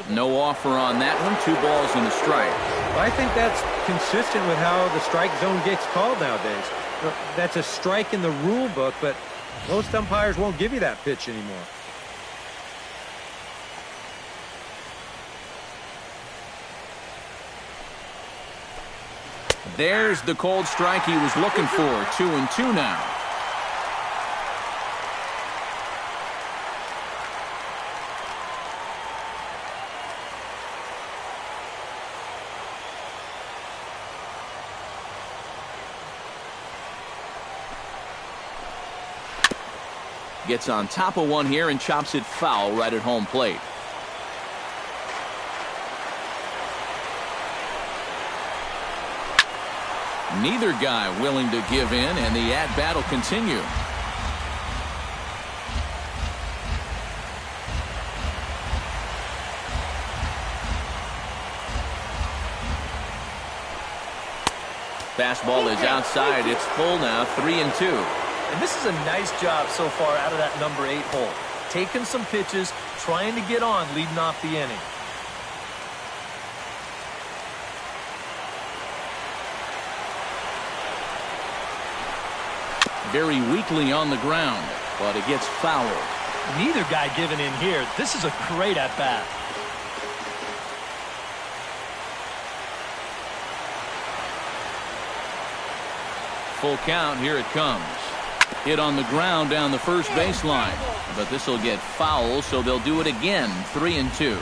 Speaker 1: No offer on that one. 2 balls and a strike.
Speaker 6: Well, I think that's consistent with how the strike zone gets called nowadays. That's a strike in the rule book, but most umpires won't give you that pitch anymore.
Speaker 1: There's the cold strike he was looking for. 2-2 now. Gets on top of one here and chops it foul right at home plate. Neither guy willing to give in, and the at-bat will continue. Fastball is outside. It's full now, 3-2.
Speaker 2: And this is a nice job so far out of that number 8 hole. Taking some pitches, trying to get on, leading off the inning.
Speaker 1: Very weakly on the ground, but it gets fouled.
Speaker 2: Neither guy giving in here. This is a great at-bat.
Speaker 1: Full count, here it comes. Hit on the ground down the first baseline, but this will get foul, so they'll do it again. 3-2.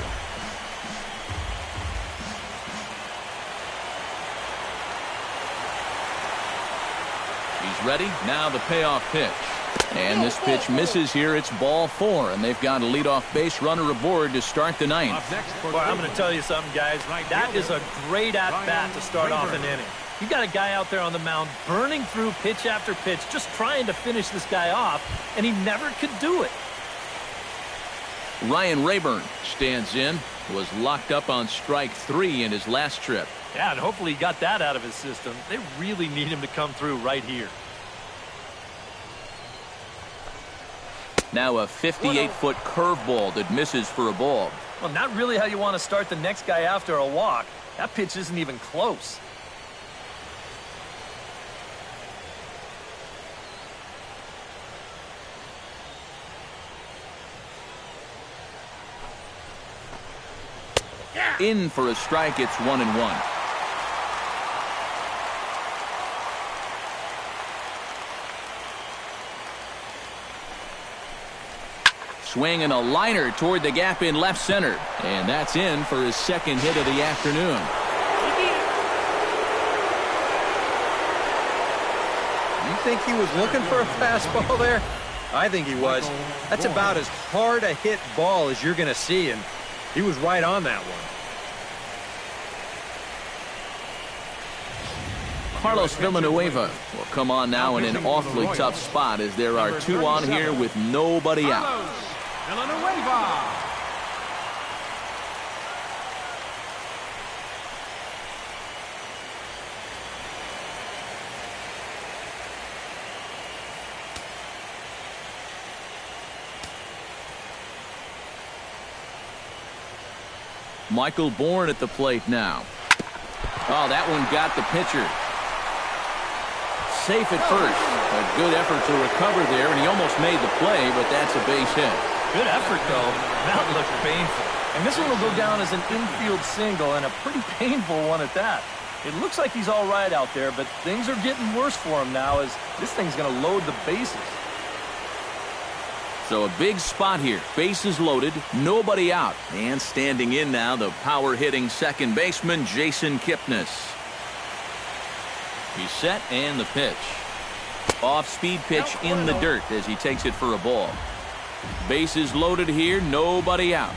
Speaker 1: He's ready. Now the payoff pitch. And this pitch misses here. It's ball 4, and they've got a leadoff base runner aboard to start the ninth.
Speaker 2: Well, I'm going to tell you something, guys. That is a great at-bat to start off an inning. You got a guy out there on the mound burning through pitch after pitch, just trying to finish this guy off, and he never could do it.
Speaker 1: Ryan Rayburn stands in. Was locked up on strike 3 in his last trip.
Speaker 2: Yeah, and hopefully he got that out of his system. They really need him to come through right here.
Speaker 1: Now a 58-foot curveball that misses for a ball.
Speaker 2: Well, not really how you want to start the next guy after a walk. That pitch isn't even close. In for a strike. It's 1-1.
Speaker 1: Swing and a liner toward the gap in left center. And that's in for his second hit of the afternoon.
Speaker 6: You think he was looking for a fastball there? I think he was. That's about as hard a hit ball as you're going to see, and he was right on that one.
Speaker 1: Carlos Villanueva will come on now in an awfully tough spot as there are 2 on here with nobody out.
Speaker 3: Villanueva.
Speaker 1: Michael Bourne at the plate now. Oh, that one got the pitcher. safe at first. A good effort to recover there, and he almost made the play, but that's a base hit.
Speaker 2: Good effort, though. That looked painful. And this one will go down as an infield single, and a pretty painful one at that. It looks like he's all right out there, but things are getting worse for him now as this thing's going to load the bases.
Speaker 1: So a big spot here. Bases loaded, nobody out. And standing in now, the power-hitting second baseman, Jason Kipnis. He's set, and the pitch. Off-speed pitch in the dirt as he takes it for a ball. Bases loaded here, nobody out.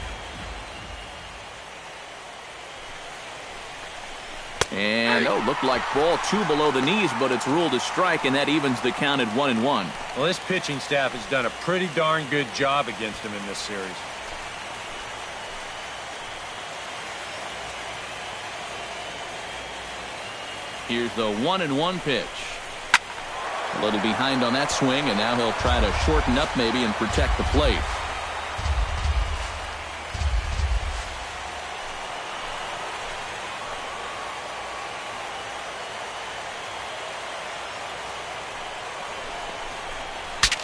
Speaker 1: And, looked like ball 2 below the knees, but it's ruled a strike, and that evens the count at 1-1.
Speaker 6: Well, this pitching staff has done a pretty darn good job against him in this series.
Speaker 1: Here's the 1-1 pitch. A little behind on that swing, and now he'll try to shorten up maybe and protect the plate.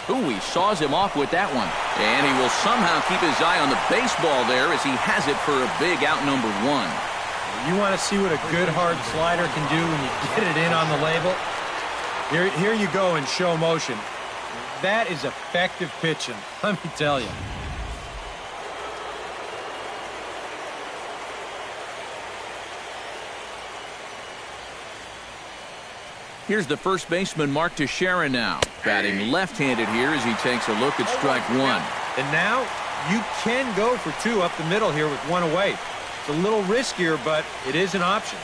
Speaker 1: Ooh, he saws him off with that one. And he will somehow keep his eye on the baseball there as he has it for a big out number 1.
Speaker 5: You want to see what a good hard slider can do when you get it in on the label? Here you go in show motion. That is effective pitching, let me tell you.
Speaker 1: Here's the first baseman, Mark Teixeira now. Batting left-handed here as he takes a look at strike 1.
Speaker 5: And now you can go for 2 up the middle here with 1 away. It's a little riskier, but it is an option.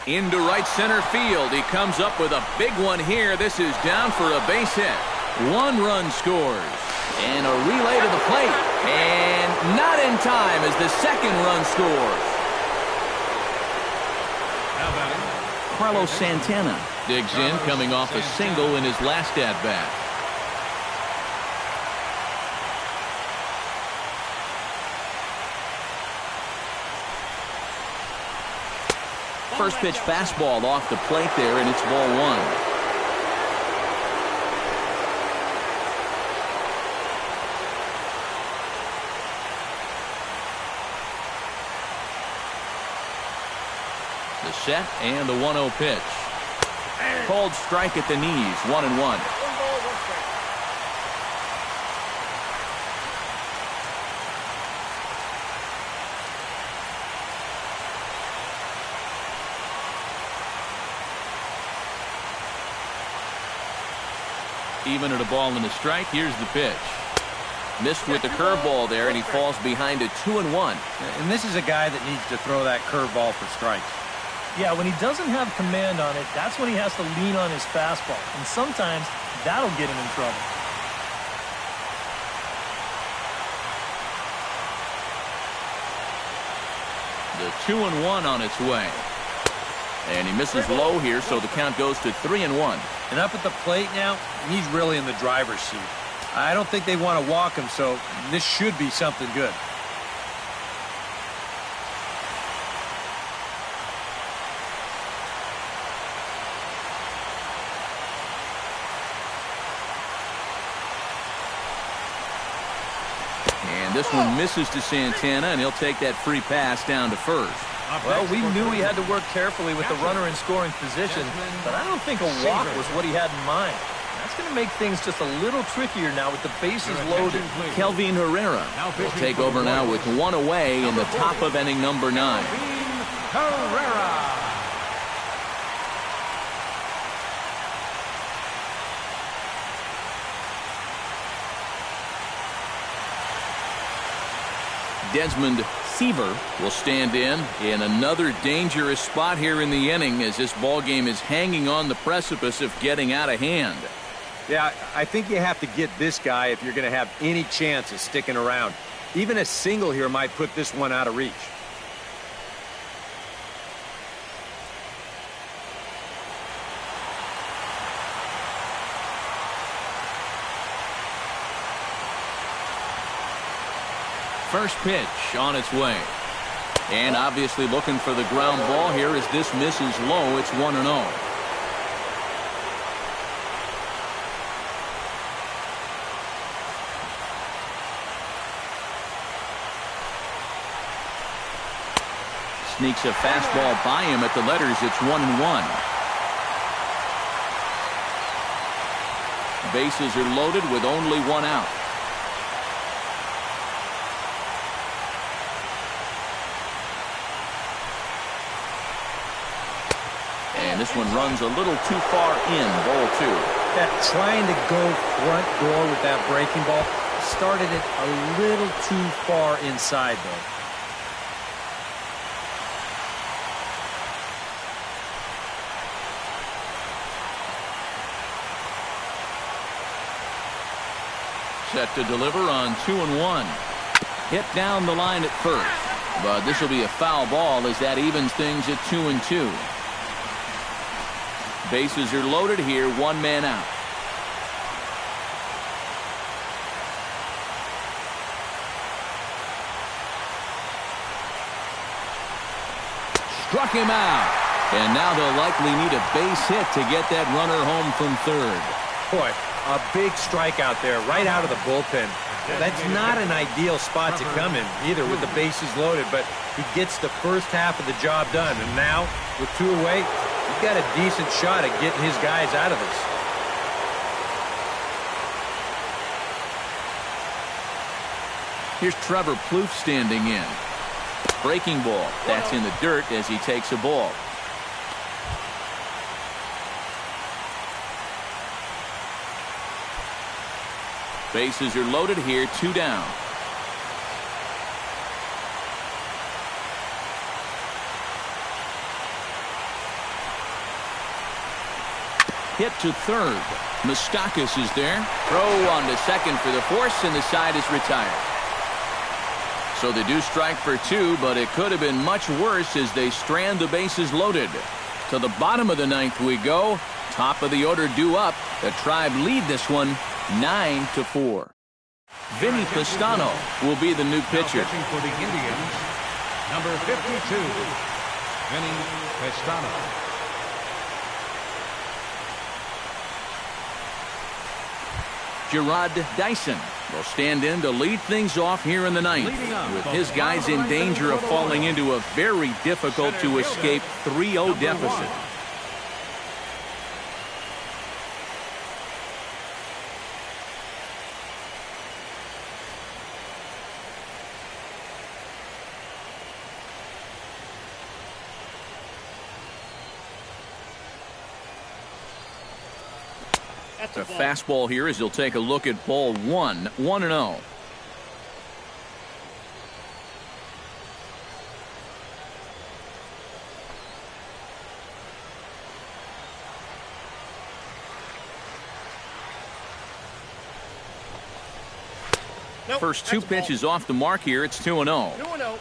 Speaker 1: Into right center field. He comes up with a big one here. This is down for a base hit. 1 run scores. And a relay to the plate. And not in time as the second run scores. Carlos Santana digs in, coming off a single in his last at-bat. First pitch fastball off the plate there, and it's ball 1. The set and the 1-0 pitch. Called strike at the knees, 1-1. Even at a ball and a strike, here's the pitch. Missed with the curveball there, and he falls behind a 2-1.
Speaker 5: And this is a guy that needs to throw that curveball for strikes.
Speaker 2: Yeah, when he doesn't have command on it, that's when he has to lean on his fastball. And sometimes that'll get him in trouble.
Speaker 1: The 2-1 on its way. And he misses low here, so the count goes to 3-1.
Speaker 5: And up at the plate now, he's really in the driver's seat. I don't think they want to walk him, so this should be something good.
Speaker 1: And this one misses to Santana, and he'll take that free pass down to first.
Speaker 2: Well, we knew he had to work carefully with the runner in scoring position, but I don't think a walk was what he had in mind. That's going to make things just a little trickier now with the bases loaded.
Speaker 1: Kelvin Herrera will take over now with 1 away in the top of inning number 9.
Speaker 3: Herrera.
Speaker 1: Desmond Seaver will stand in another dangerous spot here in the inning as this ball game is hanging on the precipice of getting out of hand.
Speaker 6: Yeah, I think you have to get this guy if you're going to have any chance of sticking around. Even a single here might put this one out of reach.
Speaker 1: First pitch on its way. And obviously looking for the ground ball here as this misses low. It's 1-0. Sneaks a fastball by him at the letters. It's 1-1. Bases are loaded with only one out. And this one runs a little too far in. Ball 2.
Speaker 5: That trying to go front door with that breaking ball started it a little too far inside, though.
Speaker 1: Set to deliver on 2-1. Hit down the line at first. But this will be a foul ball as that evens things at 2-2. Bases are loaded here. One man out. Struck him out. And now they'll likely need a base hit to get that runner home from third.
Speaker 6: Boy, a big strikeout there right out of the bullpen. That's not an ideal spot to come in either with the bases loaded, but he gets the first half of the job done. And now, with 2 away, he's got a decent shot at getting his guys out of this.
Speaker 1: Here's Trevor Plouffe standing in. Breaking ball. That's in the dirt as he takes a ball. Bases are loaded here. 2 down. Hit to third. Moustakas is there. Throw on to second for the force, and the side is retired. So they do strike for 2, but it could have been much worse as they strand the bases loaded. To the bottom of the 9th we go. Top of the order due up. The Tribe lead this one 9-4. Vinny Pistano will be the new pitcher.
Speaker 3: Now pitching for the Indians, number 52, Vinny Pistano.
Speaker 1: Gerard Dyson will stand in to lead things off here in the 9th, with his guys in danger of falling into a very difficult to escape 3-0 deficit. The fastball here as he'll take a look at ball 1, 1-0.
Speaker 2: Nope,
Speaker 1: First 2 pitches off the mark here. It's 2-0.
Speaker 2: 2-0.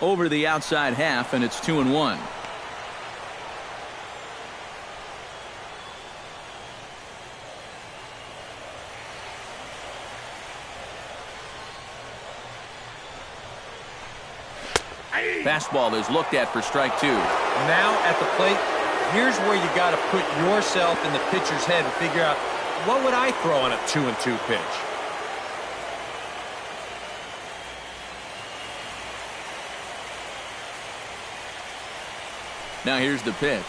Speaker 1: Over the outside half, and it's 2-1. Fastball is looked at for strike 2.
Speaker 6: Now at the plate, here's where you got to put yourself in the pitcher's head and figure out, what would I throw on a 2-2 pitch?
Speaker 1: Now here's the pitch.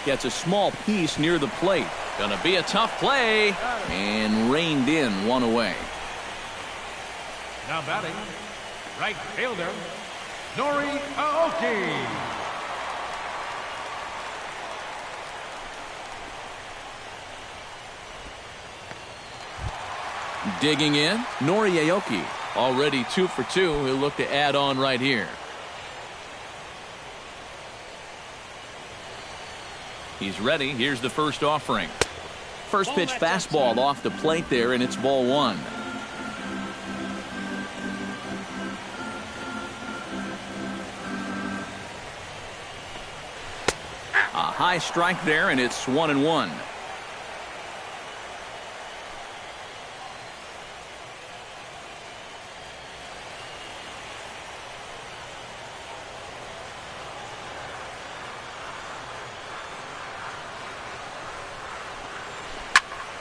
Speaker 1: Gets a small piece near the plate. Gonna be a tough play. And reined in, 1 away.
Speaker 3: Now batting, right fielder, Nori Aoki.
Speaker 1: Digging in, Nori Aoki. Already 2 for 2. He'll look to add on right here. He's ready. Here's the first offering. First pitch fastball off the plate there, and it's ball 1. A high strike there, and it's 1-1.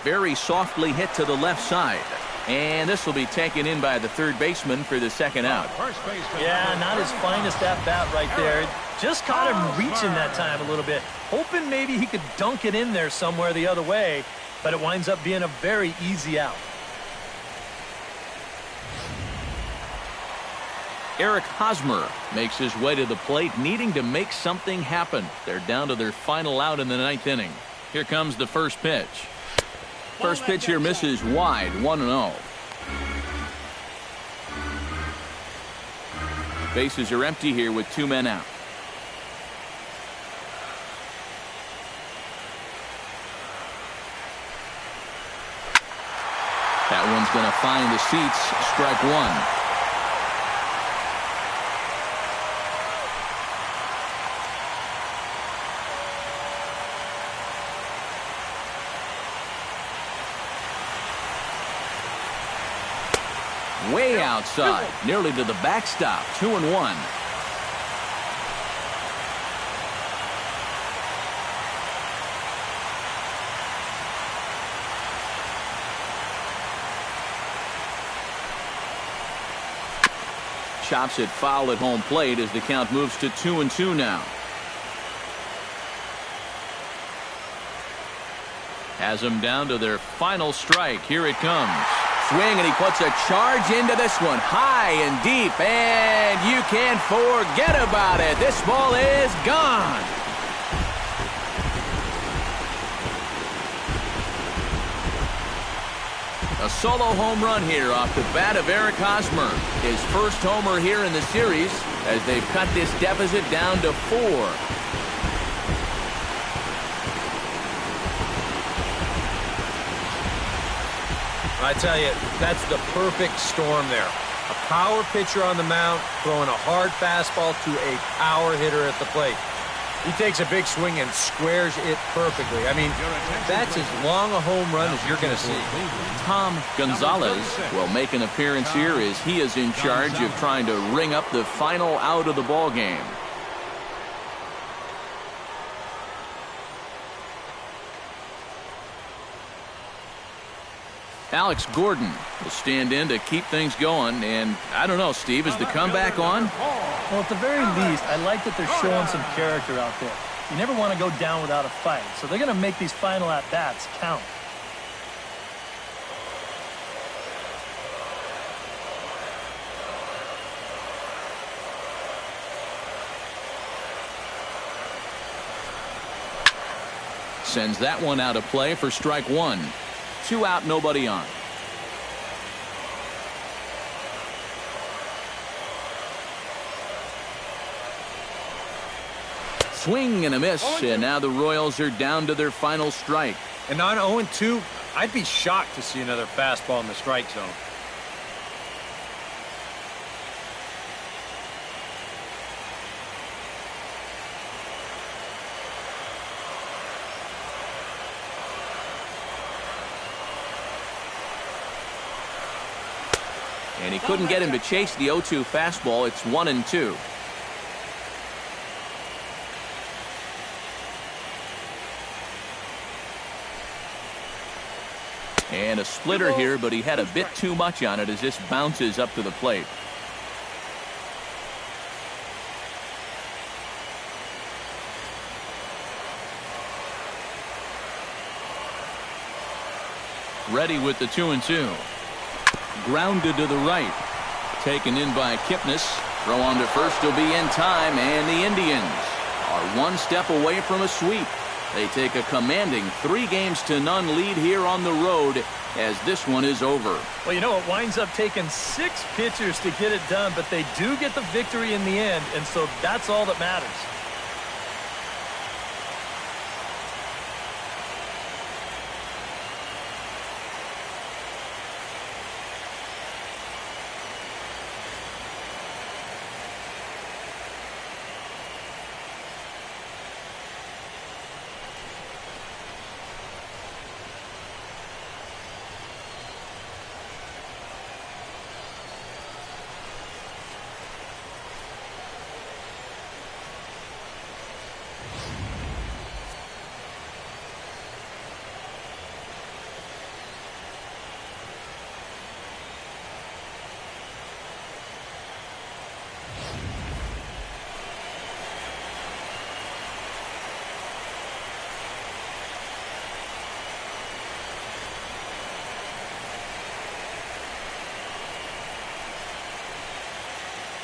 Speaker 1: Very softly hit to the left side. And this will be taken in by the third baseman for the second out.
Speaker 2: Yeah, not his finest at-bat right there. Just caught him reaching that time a little bit. Hoping maybe he could dunk it in there somewhere the other way. But it winds up being a very easy out.
Speaker 1: Eric Hosmer makes his way to the plate, needing to make something happen. They're down to their final out in the ninth inning. Here comes the first pitch. First pitch here misses wide, 1-0. Bases are empty here with 2 men out. That one's going to find the seats. Strike one. Way outside, nearly to the backstop. 2-1. Chops it foul at home plate as the count moves to 2-2 now. Has them down to their final strike. Here it comes. Swing, and he puts a charge into this one, high and deep, and you can't forget about it. This ball is gone. A solo home run here off the bat of Eric Hosmer. His first homer here in the series as they've cut this deficit down to 4.
Speaker 6: I tell you, that's the perfect storm there. A power pitcher on the mound throwing a hard fastball to a power hitter at the plate. He takes a big swing and squares it perfectly. I mean, that's as long a home run as you're going to see.
Speaker 1: Tom Gonzalez will make an appearance here as he is in charge of trying to ring up the final out of the ball game. Alex Gordon will stand in to keep things going, and I don't know, Steve, is the comeback on?
Speaker 2: Well, at the very least, I like that they're showing some character out there. You never want to go down without a fight, so they're going to make these final at-bats count.
Speaker 1: Sends that one out of play for strike one. 2 out, nobody on. Swing and a miss, and now the Royals are down to their final strike.
Speaker 6: And on 0-2, I'd be shocked to see another fastball in the strike zone.
Speaker 1: And he couldn't get him to chase the 0-2 fastball. It's 1-2. And a splitter here, but he had a bit too much on it as this bounces up to the plate. Ready with the 2-2. Grounded to the right. Taken in by Kipnis. Throw on to first will be in time, and the Indians are one step away from a sweep. They take a commanding 3-0 lead here on the road as this one is over.
Speaker 2: Well, you know, it winds up taking 6 pitchers to get it done, but they do get the victory in the end, and so that's all that matters.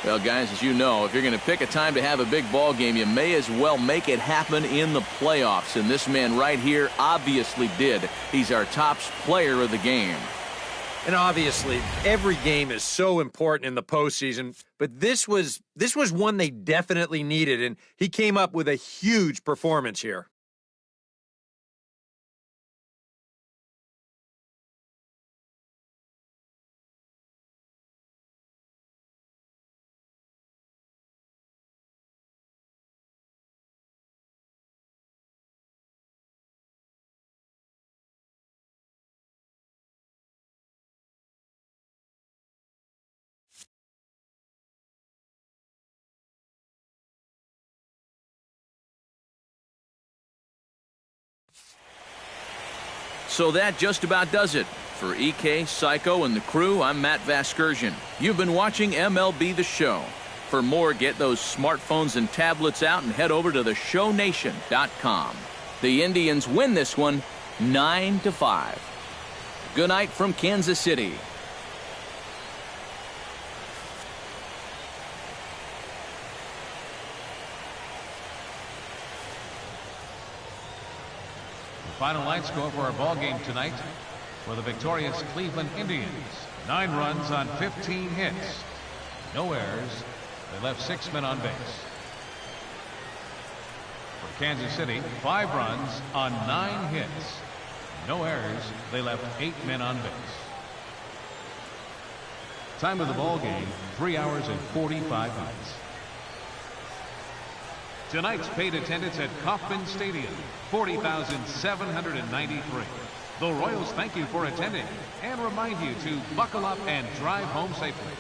Speaker 1: Well, guys, as you know, if you're going to pick a time to have a big ball game, you may as well make it happen in the playoffs. And this man right here obviously did. He's our top player of the game.
Speaker 6: And obviously, every game is so important in the postseason, but this was one they definitely needed, and he came up with a huge performance here.
Speaker 1: So that just about does it. For EK, Psycho, and the crew, I'm Matt Vasgersian. You've been watching MLB The Show. For more, get those smartphones and tablets out and head over to theshownation.com. The Indians win this one 9-5. Good night from Kansas City.
Speaker 3: Final line score for our ball game tonight for the victorious Cleveland Indians. 9 runs on 15 hits. No errors. They left 6 men on base. For Kansas City, 5 runs on 9 hits. No errors. They left 8 men on base. Time of the ball game, 3 hours and 45 minutes. Tonight's paid attendance at Kauffman Stadium, 40,793. The Royals thank you for attending and remind you to buckle up and drive home safely.